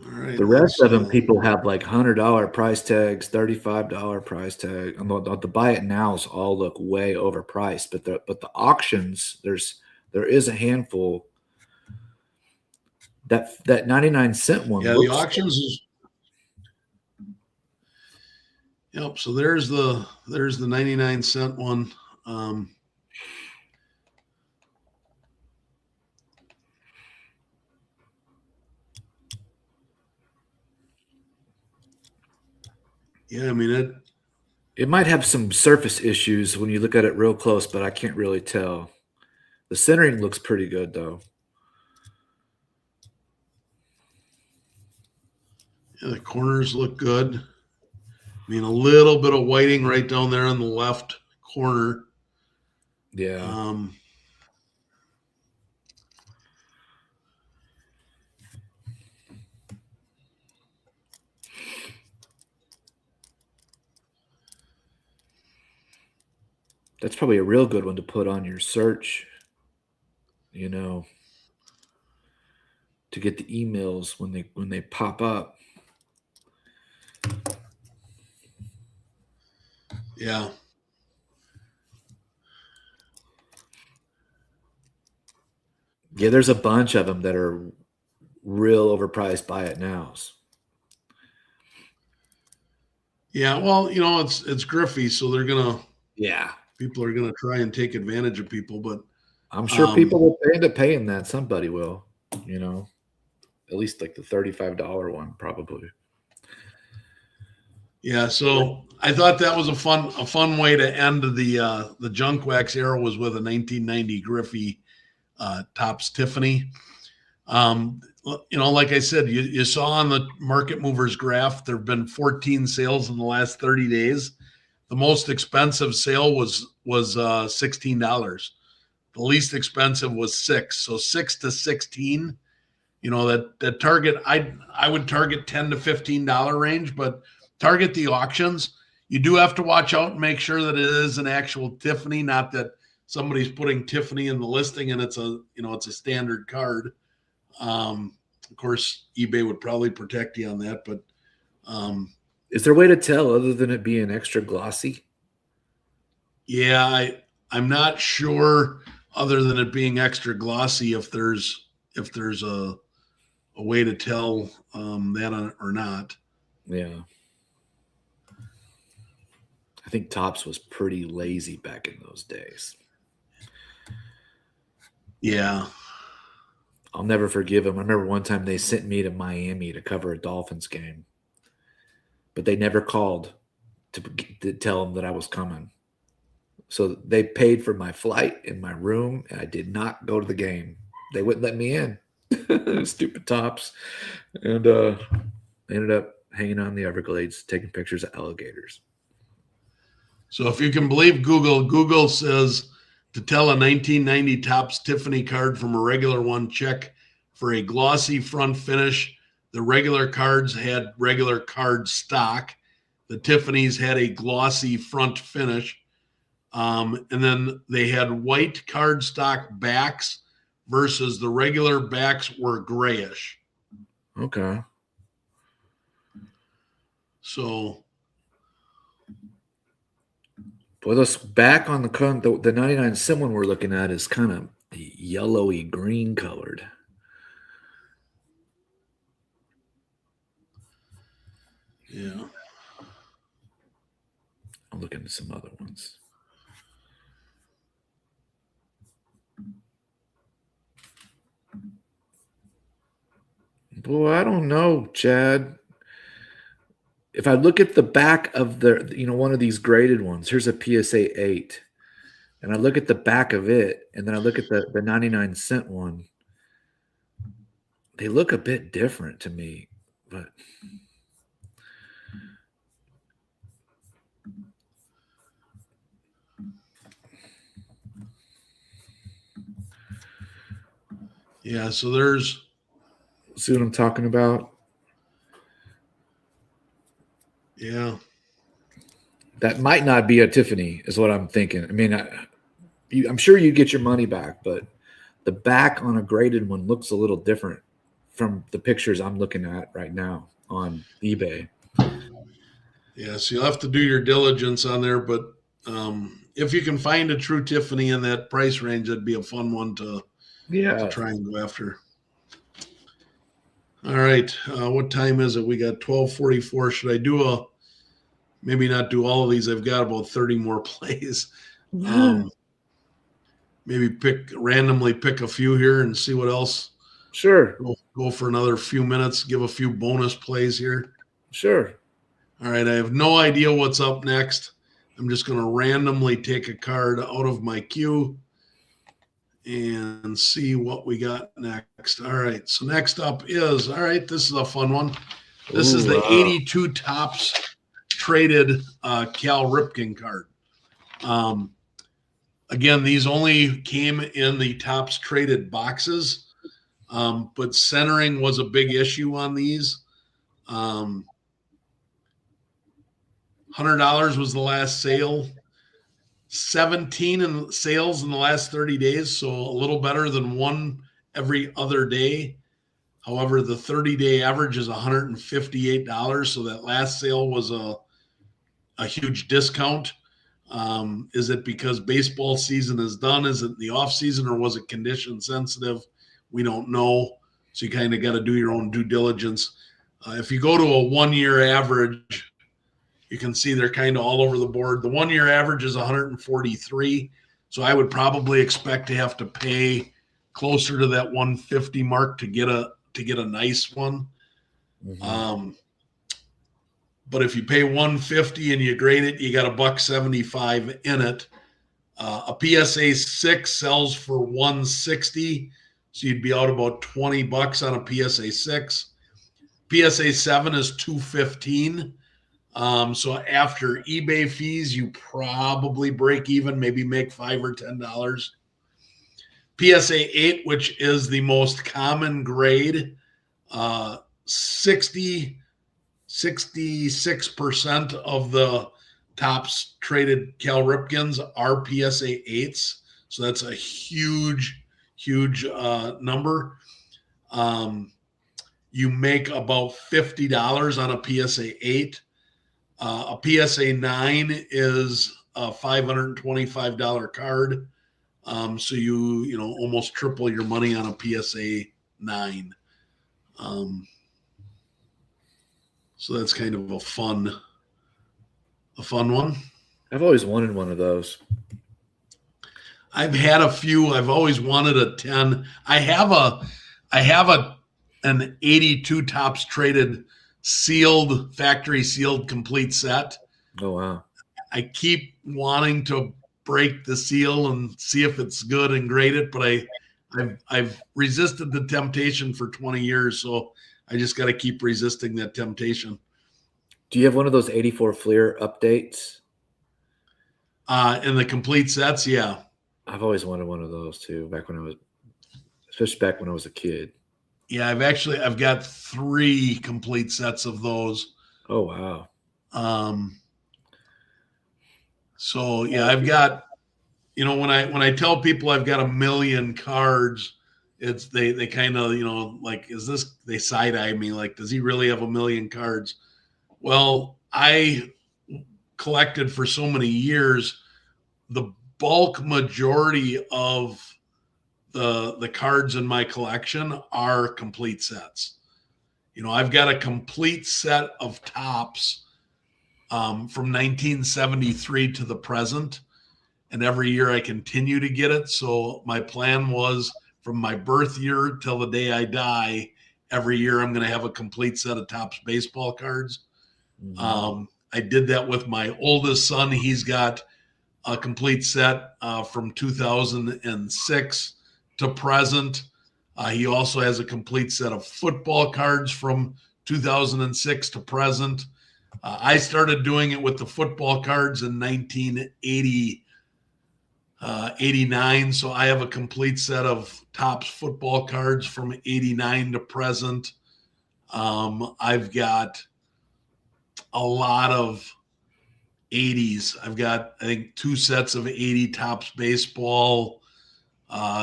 All right. The rest of them, people have like $100 price tags, $35 price tag. And the buy it nows all look way overpriced. But the auctions, there is a handful. That 99-cent one. Yeah, the auctions is. Yep. So there's the 99-cent one. Yeah, I mean It might have some surface issues when you look at it real close, but I can't really tell. The centering looks pretty good though. Yeah, the corners look good. I mean, a little bit of whiting right down there on the left corner. Yeah. That's probably a real good one to put on your search, to get the emails when they pop up. Yeah. Yeah, there's a bunch of them that are real overpriced buy it nows. Yeah, well, it's Griffey, so people are gonna try and take advantage of people, but I'm sure people will end up paying that. Somebody will, at least like the $35 one, probably. Yeah, so I thought that was a fun way to end the junk wax era was with a 1990 Griffey Topps Tiffany. Like I said, you saw on the market movers graph, there have been 14 sales in the last 30 days. The most expensive sale was $16. The least expensive was $6. So 6 to 16. That target, I would target $10 to $15 range, but target the auctions. You do have to watch out and make sure that it is an actual Tiffany, not that somebody's putting Tiffany in the listing and it's a standard card. Of course, eBay would probably protect you on that, but is there a way to tell other than it being extra glossy? Yeah, I'm not sure other than it being extra glossy if there's a way to tell that or not. Yeah. I think Topps was pretty lazy back in those days. Yeah. I'll never forgive them. I remember one time they sent me to Miami to cover a Dolphins game, but they never called to tell them that I was coming. So they paid for my flight and my room, and I did not go to the game. They wouldn't let me in. Stupid Topps. And ended up hanging on the Everglades, taking pictures of alligators. So if you can believe Google says to tell a 1990 Topps Tiffany card from a regular one, check for a glossy front finish. The regular cards had regular card stock. The Tiffany's had a glossy front finish. And then they had white cardstock backs versus the regular backs were grayish. Okay. So, boy, this back on the 99-cent one we're looking at is kind of yellowy green colored. Yeah. I'm looking at some other ones. Boy, I don't know, Chad. If I look at the back of one of these graded ones, here's a PSA 8, and I look at the back of it, and then I look at the 99-cent one, they look a bit different to me, but Yeah, so there's See what I'm talking about? yeah. That might not be a Tiffany, is what I'm thinking. I mean, I'm sure you get your money back, but the back on a graded one looks a little different from the pictures I'm looking at right now on eBay. Yeah, so you'll have to do your diligence on there, but if you can find a true Tiffany in that price range, that'd be a fun one to Yeah, try and go after. All right, what time is it? We got 12:44. Should I do maybe not do all of these? I've got about 30 more plays. Maybe randomly pick a few here and see what else. sure, Go for another few minutes. Give a few bonus plays here. sure. All right, I have no idea what's up next. I'm just going to randomly take a card out of my queue and see what we got next. All right, so next up is, all right, this is a fun one. This is the 82 Topps traded Cal Ripken card. Again, these only came in the Topps traded boxes, but centering was a big issue on these. $100 was the last sale. 17 in sales in the last 30 days, so a little better than one every other day. However, the 30-day average is $158, so that last sale was a huge discount. Is it because baseball season is done? Is it the off season, or was it condition sensitive? We don't know. So you kind of got to do your own due diligence. If you go to a 1-year average, you can see they're kind of all over the board. The 1-year average is 143. So I would probably expect to have to pay closer to that 150 mark to get a nice one. Mm-hmm. But if you pay 150 and you grade it, you got $1.75 in it. A PSA 6 sells for 160, so you'd be out about $20 on a PSA 6. PSA 7 is 215. So after eBay fees, you probably break even, maybe make $5 or $10. PSA 8, which is the most common grade, 66% of the Topps traded Cal Ripkens are PSA 8s. So that's a huge number. You make about $50 on a PSA 8. A PSA 9 is a $525 card. So you almost triple your money on a PSA 9. So that's kind of a fun one. I've always wanted one of those. I've had a few. I've always wanted a 10. I have an 82 Topps traded factory sealed complete set. Oh wow. I keep wanting to break the seal and see if it's good and grade it, but I've resisted the temptation for 20 years, so I just got to keep resisting that temptation. Do you have one of those 84 Fleer updates? In the complete sets, yeah. I've always wanted one of those too, especially back when I was a kid. Yeah, I've got 3 complete sets of those. Oh wow. So yeah, I've got, when I tell people I've got 1 million cards, it's they kind of, like, they side eye me like, does he really have 1 million cards? Well, I collected for so many years. The bulk majority of the cards in my collection are complete sets. I've got a complete set of Topps from 1973 to the present, and every year I continue to get it. So my plan was, from my birth year till the day I die, every year I'm going to have a complete set of Topps baseball cards. Mm-hmm. I did that with my oldest son. He's got a complete set from 2006 to present. He also has a complete set of football cards from 2006 to present. I started doing it with the football cards in 1980. '89. So I have a complete set of Topps football cards from '89 to present. I've got a lot of '80s. I've got, I think, 2 sets of '80 Topps baseball.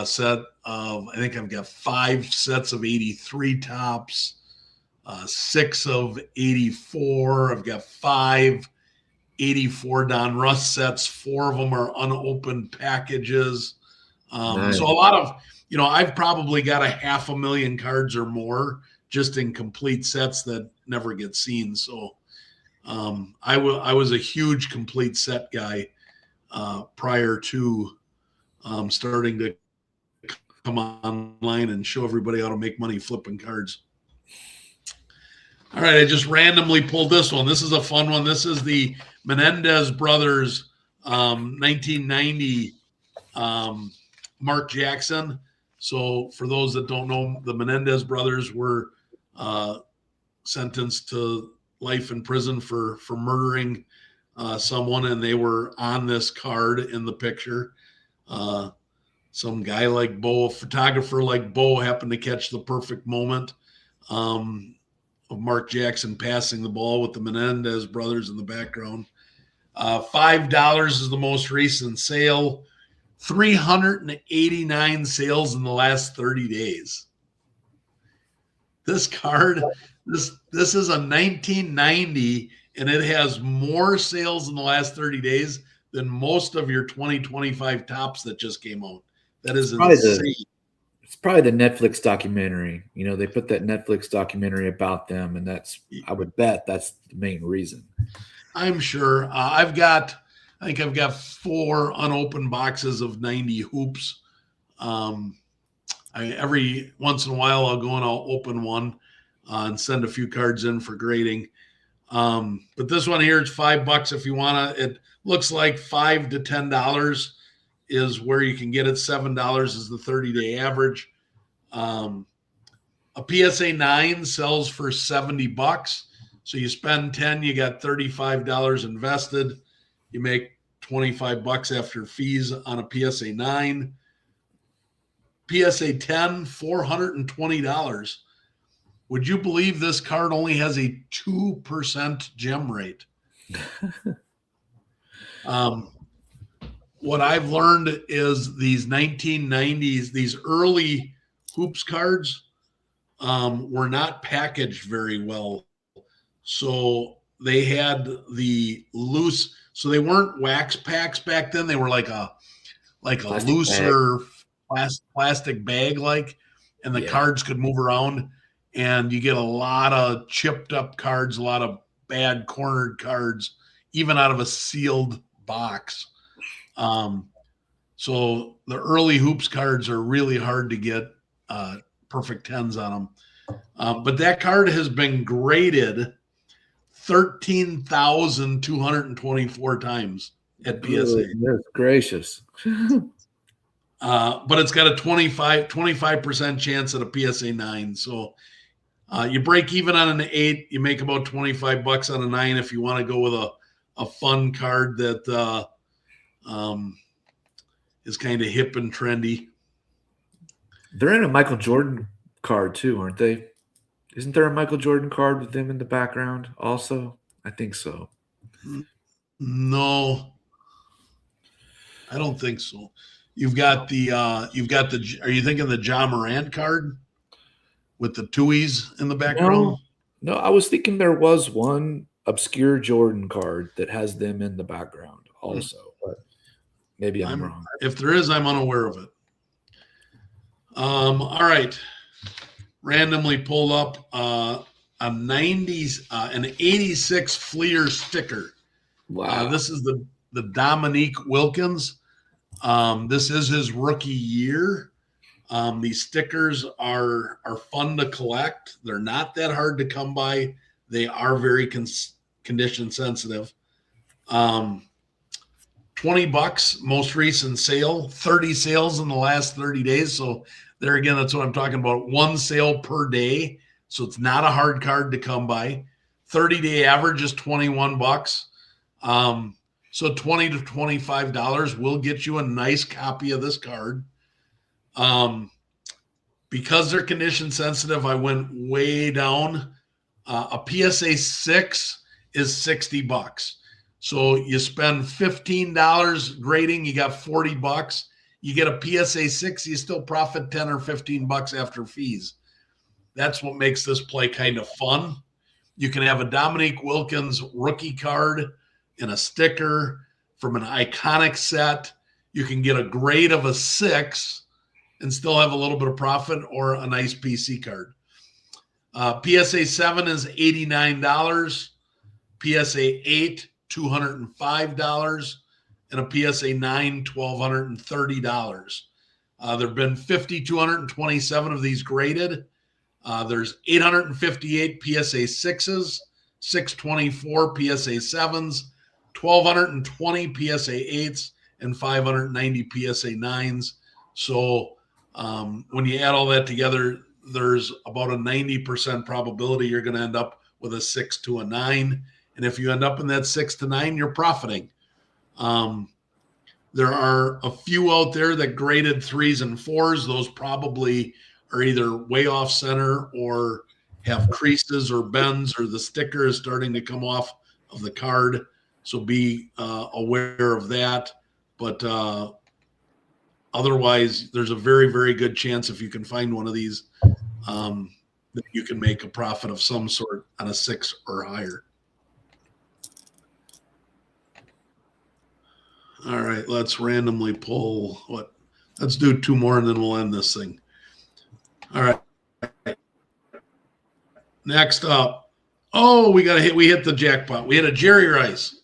Set of, I think I've got 5 sets of '83 Topps. 6 of '84. I've got 5 '84 Don Russ sets. 4 of them are unopened packages. Nice. So a lot of, I've probably got 500,000 cards or more just in complete sets that never get seen. So I was a huge complete set guy prior to starting to come online and show everybody how to make money flipping cards. All right, I just randomly pulled this one. This is a fun one. This is the Menendez brothers 1990 Mark Jackson. So for those that don't know, the Menendez brothers were sentenced to life in prison for murdering someone, and they were on this card in the picture. Some guy like Bo, a photographer like Bo, happened to catch the perfect moment of Mark Jackson passing the ball with the Menendez brothers in the background. $5 is the most recent sale. 389 sales in the last 30 days. This card, this is a 1990, and it has more sales in the last 30 days than most of your 2025 Topps that just came out. That is insane. It's probably the Netflix documentary. They put that Netflix documentary about them, and I would bet that's the main reason. I'm sure. I think I've got 4 unopened boxes of 90 hoops. Every once in a while, I'll go and I'll open one and send a few cards in for grading. But this one here is $5 if you want to. It looks like $5 to $10 is where you can get it. $7 is the 30-day average. A PSA 9 sells for $70. So you spend 10, you got $35 invested. You make $25 after fees on a PSA 9. PSA 10, $420. Would you believe this card only has a 2% gem rate? What I've learned is these 1990s, these early hoops cards were not packaged very well. So they had the loose, so they weren't wax packs back then. They were like a plastic looser plastic bag, and the cards could move around, and you get a lot of chipped up cards, a lot of bad cornered cards, even out of a sealed box. So the early hoops cards are really hard to get perfect 10s on them. But that card has been graded 13,224 times at PSA. That's gracious. But it's got a 25% chance at a PSA 9. So you break even on an 8, you make about $25 on a 9 if you want to go with a fun card that is kind of hip and trendy. They're in a Michael Jordan card too, aren't they? Isn't there a Michael Jordan card with them in the background also? I think so. No, I don't think so. You've got the are you thinking the Ja Morant card with the Tuies in the background? No, I was thinking there was one obscure Jordan card that has them in the background also, but maybe I'm wrong. If there is, I'm unaware of it. All right. Randomly pulled up a 90s, an 86 Fleer sticker. Wow. This is the Dominique Wilkins. This is his rookie year. These stickers are fun to collect. They're not that hard to come by. They are very condition sensitive. $20 most recent sale, 30 sales in the last 30 days. So there again, that's what I'm talking about. 1 sale per day. So it's not a hard card to come by. 30-day average is $21. So $20 to $25 will get you a nice copy of this card. Because they're condition sensitive, I went way down. A PSA 6 is $60. So you spend $15 grading, you got $40. You get a PSA 6, you still profit 10 or $15 after fees. That's what makes this play kind of fun. You can have a Dominique Wilkins rookie card and a sticker from an iconic set. You can get a grade of a 6 and still have a little bit of profit, or a nice PC card. PSA 7 is $89. PSA 8, $205. And a PSA 9, $1,230. There have been 5,227 of these graded. There's 858 PSA 6s, 624 PSA 7s, 1,220 PSA 8s, and 590 PSA 9s. So when you add all that together, there's about a 90% probability you're going to end up with a 6 to a 9. And if you end up in that 6 to 9, you're profiting. There are a few out there that graded 3s and 4s. Those probably are either way off center or have creases or bends, or the sticker is starting to come off of the card. So be aware of that. But otherwise, there's a very, very good chance if you can find one of these that you can make a profit of some sort on a 6 or higher. All right, let's randomly pull what. Let's do 2 more and then we'll end this thing. All right. Next up. Oh, we hit the jackpot. We had a Jerry Rice.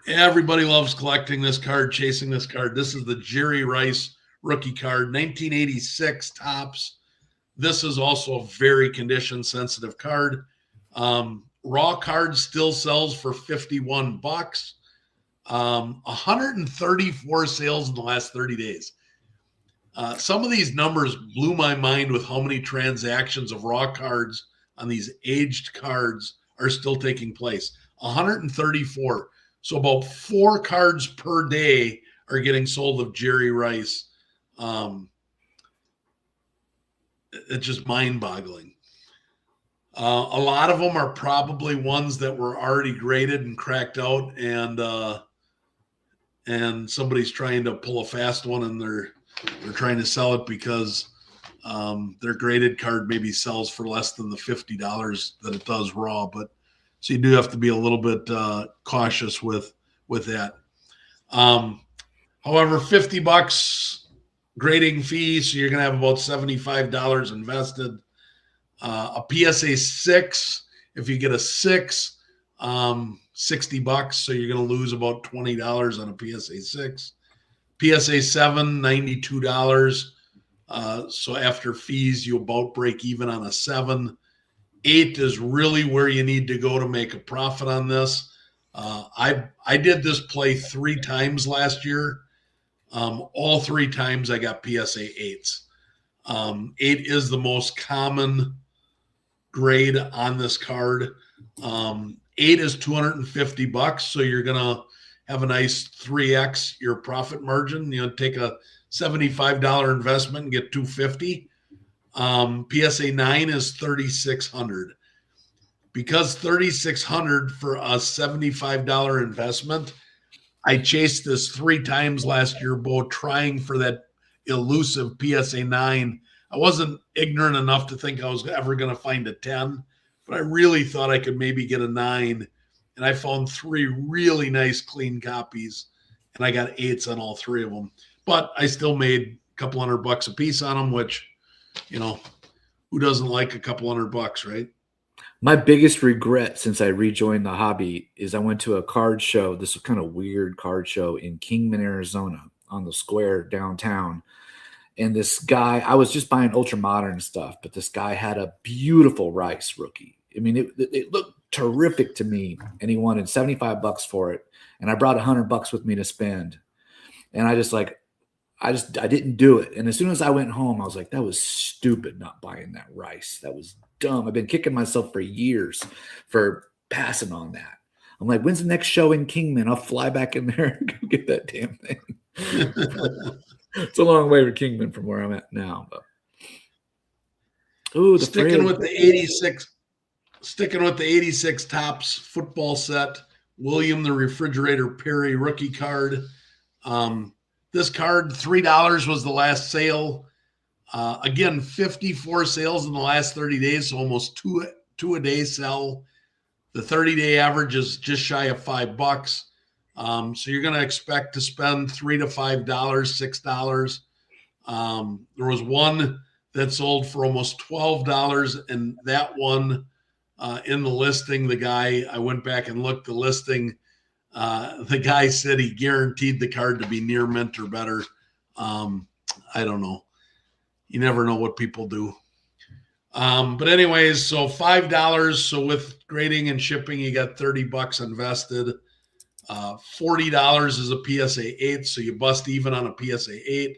Everybody loves collecting this card, chasing this card. This is the Jerry Rice rookie card, 1986 tops. This is also a very condition sensitive card. Raw card still sells for $51. 134 sales in the last 30 days. Some of these numbers blew my mind with how many transactions of raw cards on these aged cards are still taking place. 134. So about 4 cards per day are getting sold of Jerry Rice. It's just mind-boggling. A lot of them are probably ones that were already graded and cracked out, and somebody's trying to pull a fast one, and they're trying to sell it because their graded card maybe sells for less than the $50 that it does raw. But so you do have to be a little bit cautious with that. However, $50 grading fee, so you're going to have about $75 invested. A PSA 6, if you get a 6, $60, so you're going to lose about $20 on a PSA 6. PSA 7, $92. So after fees, you about break even on a 7. 8 is really where you need to go to make a profit on this. I did this play 3 times last year. All 3 times I got PSA 8s. 8 is the most common grade on this card. 8 is $250, so you're gonna have a nice 3x your profit margin. You know, take a $75 investment and get $250. PSA 9 is $3,600. Because $3,600 for a $75 investment, I chased this 3 times last year, Bo, trying for that elusive PSA 9. I wasn't ignorant enough to think I was ever going to find a 10, but I really thought I could maybe get a 9. And I found 3 really nice clean copies, and I got 8s on all 3 of them. But I still made a couple $100 a piece on them, which, you know, who doesn't like a couple $100, right? My biggest regret since I rejoined the hobby is I went to a card show. This was kind of weird card show in Kingman, Arizona, on the square downtown. And this guy, I was just buying ultra modern stuff, but this guy had a beautiful Rice rookie. I mean, it looked terrific to me, and he wanted $75 for it. And I brought $100 with me to spend. And I didn't do it. And as soon as I went home, I was like, that was stupid not buying that Rice. That was dumb. I've been kicking myself for years for passing on that. I'm like, when's the next show in Kingman? I'll fly back in there and go get that damn thing. It's a long way to Kingman from where I'm at now. But ooh, Sticking with the 86 Topps football set, William the Refrigerator Perry rookie card. This card, $3 was the last sale. Again, 54 sales in the last 30 days, so almost two a day sell. The 30-day average is just shy of $5. So you're going to expect to spend $3 to $5, $6. There was one that sold for almost $12, and that one in the listing, I went back and looked the listing. The guy said he guaranteed the card to be near mint or better. I don't know. You never know what people do. But anyways, so $5. So with grading and shipping, you got $30 invested. $40 is a PSA 8, so you bust even on a PSA 8.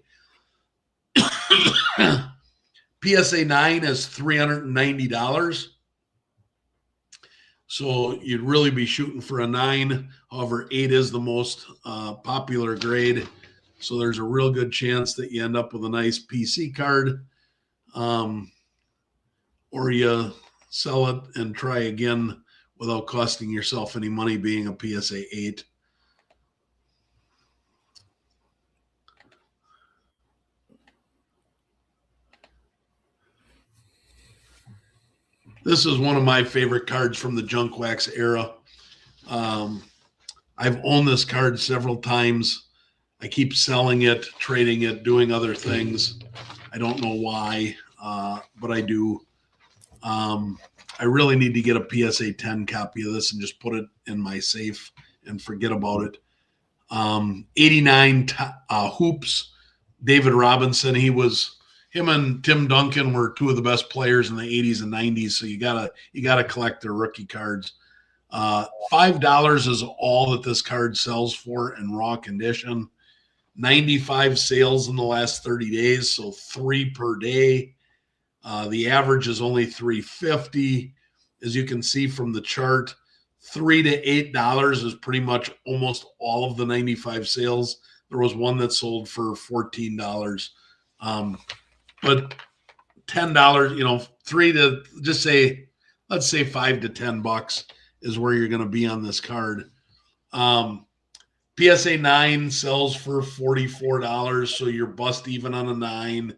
PSA 9 is $390. So you'd really be shooting for a 9. However, 8 is the most popular grade. So there's a real good chance that you end up with a nice PC card. Or you sell it and try again without costing yourself any money, being a PSA 8. This is one of my favorite cards from the Junk Wax era. I've owned this card several times. I keep selling it, trading it, doing other things. I don't know why, but I do. I really need to get a PSA 10 copy of this and just put it in my safe and forget about it. 89 hoops. David Robinson. Him and Tim Duncan were two of the best players in the 80s and 90s. So you gotta collect their rookie cards. $5 is all that this card sells for in raw condition. 95 sales in the last 30 days, so 3 per day. The average is only $3.50. As you can see from the chart, $3 to $8 is pretty much almost all of the 95 sales. There was one that sold for $14. But $10, 3 to let's say $5 to $10 is where you're going to be on this card. PSA 9 sells for $44, so you're bust even on a 9.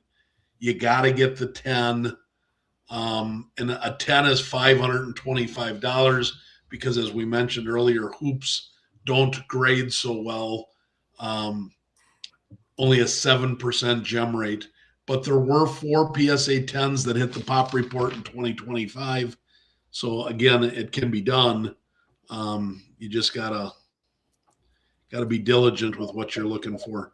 You got to get the 10. And a 10 is $525 because, as we mentioned earlier, hoops don't grade so well. Only a 7% gem rate. But there were 4 PSA 10s that hit the Pop Report in 2025. So again, it can be done. You just gotta be diligent with what you're looking for.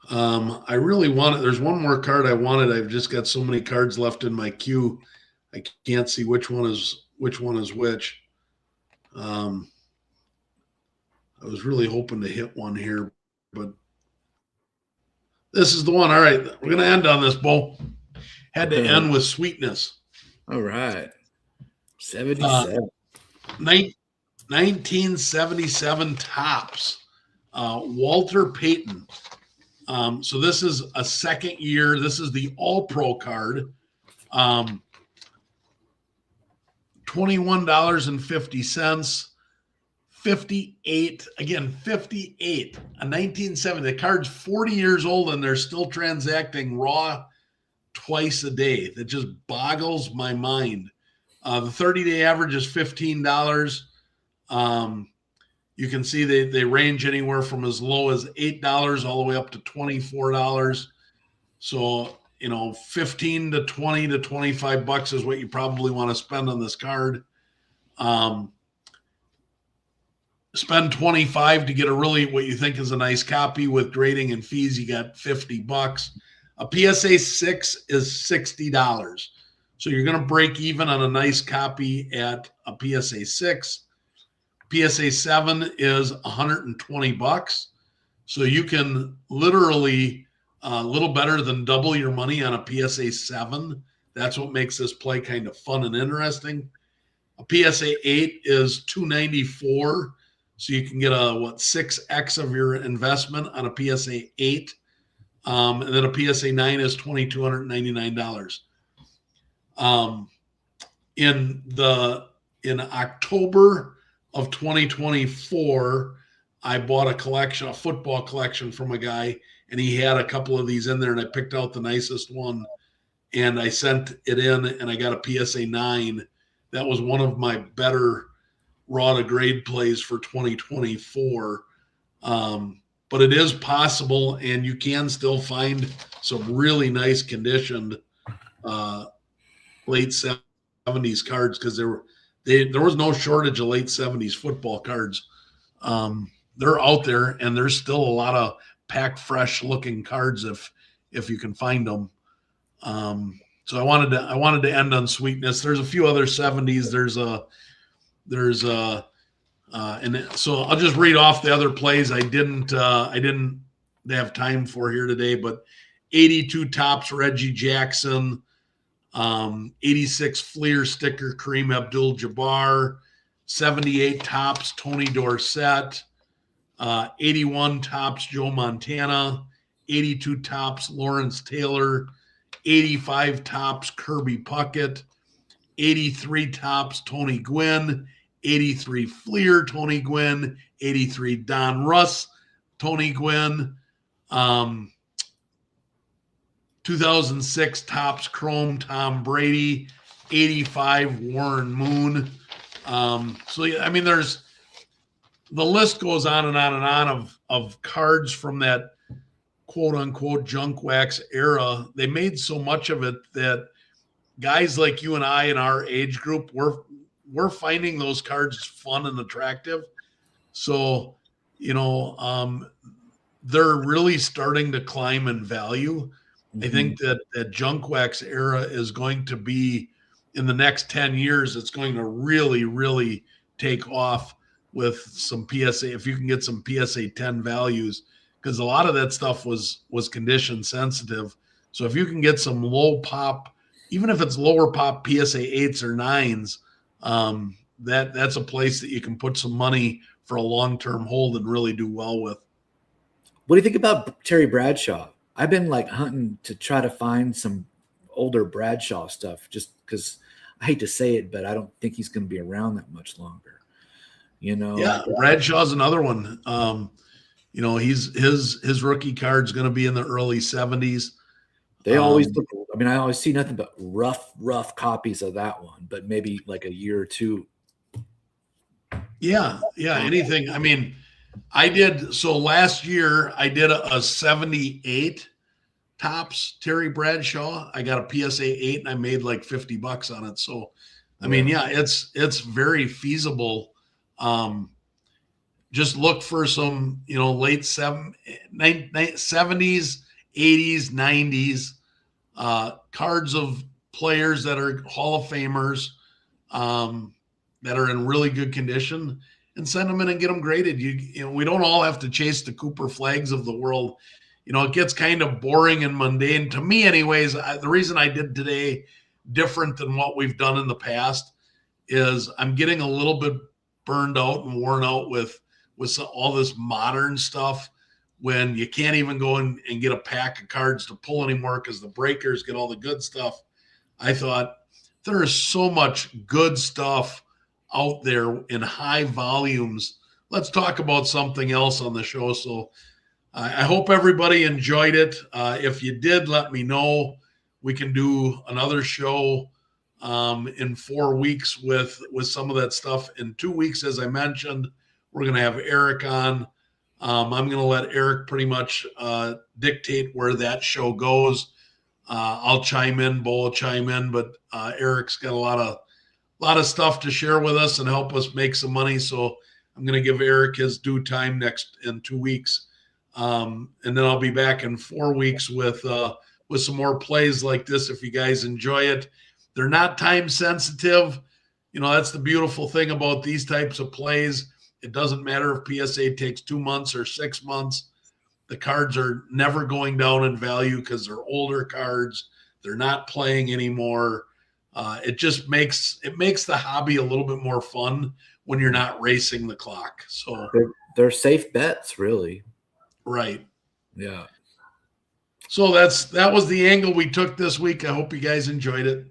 I really wanted. There's one more card I wanted. I've just got so many cards left in my queue. I can't see which one is which. I was really hoping to hit one here, but this is the one. All right, we're going to end on this, Bo. Had to end with sweetness. All right. 77. 1977 Topps. Walter Payton. So this is a second year. This is the All-Pro card. $21.50. 58. Again, 58. A 1970. The card's 40 years old and they're still transacting raw twice a day. That just boggles my mind. The 30-day average is $15. You can see they range anywhere from as low as $8 all the way up to $24. So, 15 to 20 to $25 is what you probably want to spend on this card. Spend $25 to get what you think is a nice copy. With grading and fees, you got $50. A PSA 6 is $60. So you're going to break even on a nice copy at a PSA 6. PSA 7 is $120. So you can literally a little better than double your money on a PSA 7. That's what makes this play kind of fun and interesting. A PSA 8 is $294. So you can get a 6x of your investment on a PSA 8. And then a PSA 9 is $2,299. In October of 2024, I bought a football collection from a guy, and he had a couple of these in there, and I picked out the nicest one, and I sent it in, and I got a PSA 9. That was one of my better raw to grade plays for 2024. But it is possible, and you can still find some really nice conditioned late 70s cards, because there was no shortage of late 70s football cards. They're out there, and there's still a lot of packed fresh looking cards if you can find them. So I wanted to end on sweetness. There's a few other 70s. And so I'll just read off the other plays I didn't have time for here today, but 82 Topps Reggie Jackson, 86 Fleer sticker Kareem Abdul-Jabbar, 78 Topps Tony Dorsett, 81 Topps Joe Montana, 82 Topps Lawrence Taylor, 85 Topps Kirby Puckett, 83 Topps Tony Gwynn, 83 Fleer Tony Gwynn, 83 Don Russ Tony Gwynn, 2006 Topps Chrome Tom Brady, 85 Warren Moon. So I mean, there's the list goes on and on and on of cards from that quote unquote junk wax era. They made so much of it that guys like you and I in our age group, we're finding those cards fun and attractive. So, they're really starting to climb in value. Mm-hmm. I think that junk wax era is going to be, in the next 10 years, it's going to really, really take off with some PSA. If you can get some PSA 10 values, because a lot of that stuff was condition sensitive. So if you can get some low pop, even if it's lower pop PSA 8s or 9s, that's a place that you can put some money for a long-term hold and really do well with. What do you think about Terry Bradshaw? I've been hunting to try to find some older Bradshaw stuff, just because I hate to say it, but I don't think he's going to be around that much longer. Yeah, Bradshaw's another one. His rookie card's going to be in the early 70s. They always look. I mean, I always see nothing but rough copies of that one, but maybe like a year or two. Yeah, anything. I mean, last year I did a 78 Topps Terry Bradshaw. I got a PSA 8 and I made like $50 on it. So, I mean, yeah, it's very feasible. Just look for some, late 70s, 80s, 90s cards of players that are Hall of Famers that are in really good condition, and send them in and get them graded. We don't all have to chase the Cooper Flags of the world. It gets kind of boring and mundane to me anyways. The reason I did today different than what we've done in the past is I'm getting a little bit burned out and worn out with all this modern stuff, when you can't even go and get a pack of cards to pull anymore because the breakers get all the good stuff. I thought there is so much good stuff out there in high volumes. Let's talk about something else on the show. So I hope everybody enjoyed it. If you did, let me know. We can do another show in 4 weeks with some of that stuff. In 2 weeks, as I mentioned, we're going to have Eric on. I'm going to let Eric pretty much dictate where that show goes. I'll chime in, Bo will chime in, but Eric's got a lot of stuff to share with us and help us make some money. So I'm going to give Eric his due time in 2 weeks. And then I'll be back in 4 weeks with some more plays like this. If you guys enjoy it, they're not time sensitive. That's the beautiful thing about these types of plays. It doesn't matter if PSA takes 2 months or 6 months. The cards are never going down in value because they're older cards. They're not playing anymore. It just makes the hobby a little bit more fun when you're not racing the clock. So They're safe bets, really. right. Yeah. So that was the angle we took this week. I hope you guys enjoyed it.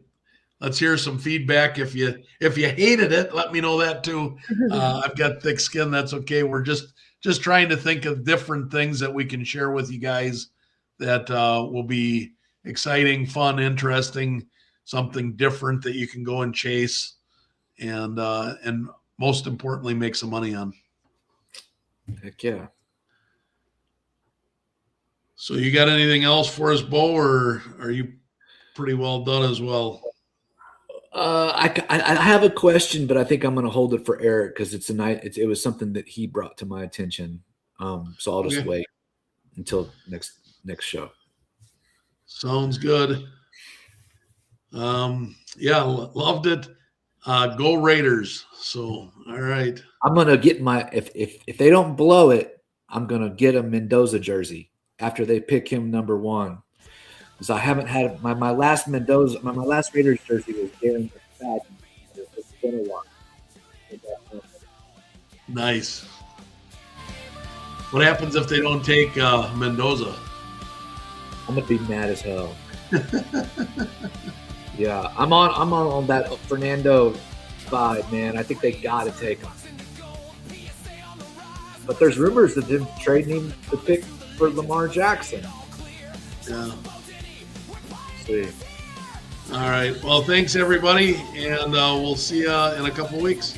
Let's hear some feedback. If you hated it, let me know that too. I've got thick skin. That's okay. We're just trying to think of different things that we can share with you guys that will be exciting, fun, interesting, something different that you can go and chase, and most importantly, make some money on. Heck yeah. So you got anything else for us, Bo, or are you pretty well done as well? I have a question, but I think I'm going to hold it for Eric because it was something that he brought to my attention. So I'll just wait until next show. Sounds good. Yeah, loved it. Go Raiders. So all right. I'm gonna get if they don't blow it, I'm gonna get a Mendoza jersey after they pick him number 1. Because I haven't had my last Mendoza, my last Raiders jersey was Darren McFadden. It's been a while. Nice. What happens if they don't take Mendoza? I'm gonna be mad as hell. Yeah, I'm on that Fernando vibe, man. I think they gotta take him. But there's rumors that they're trading him to pick for Lamar Jackson. Yeah. See. All right. Well, thanks everybody, and we'll see you in a couple weeks.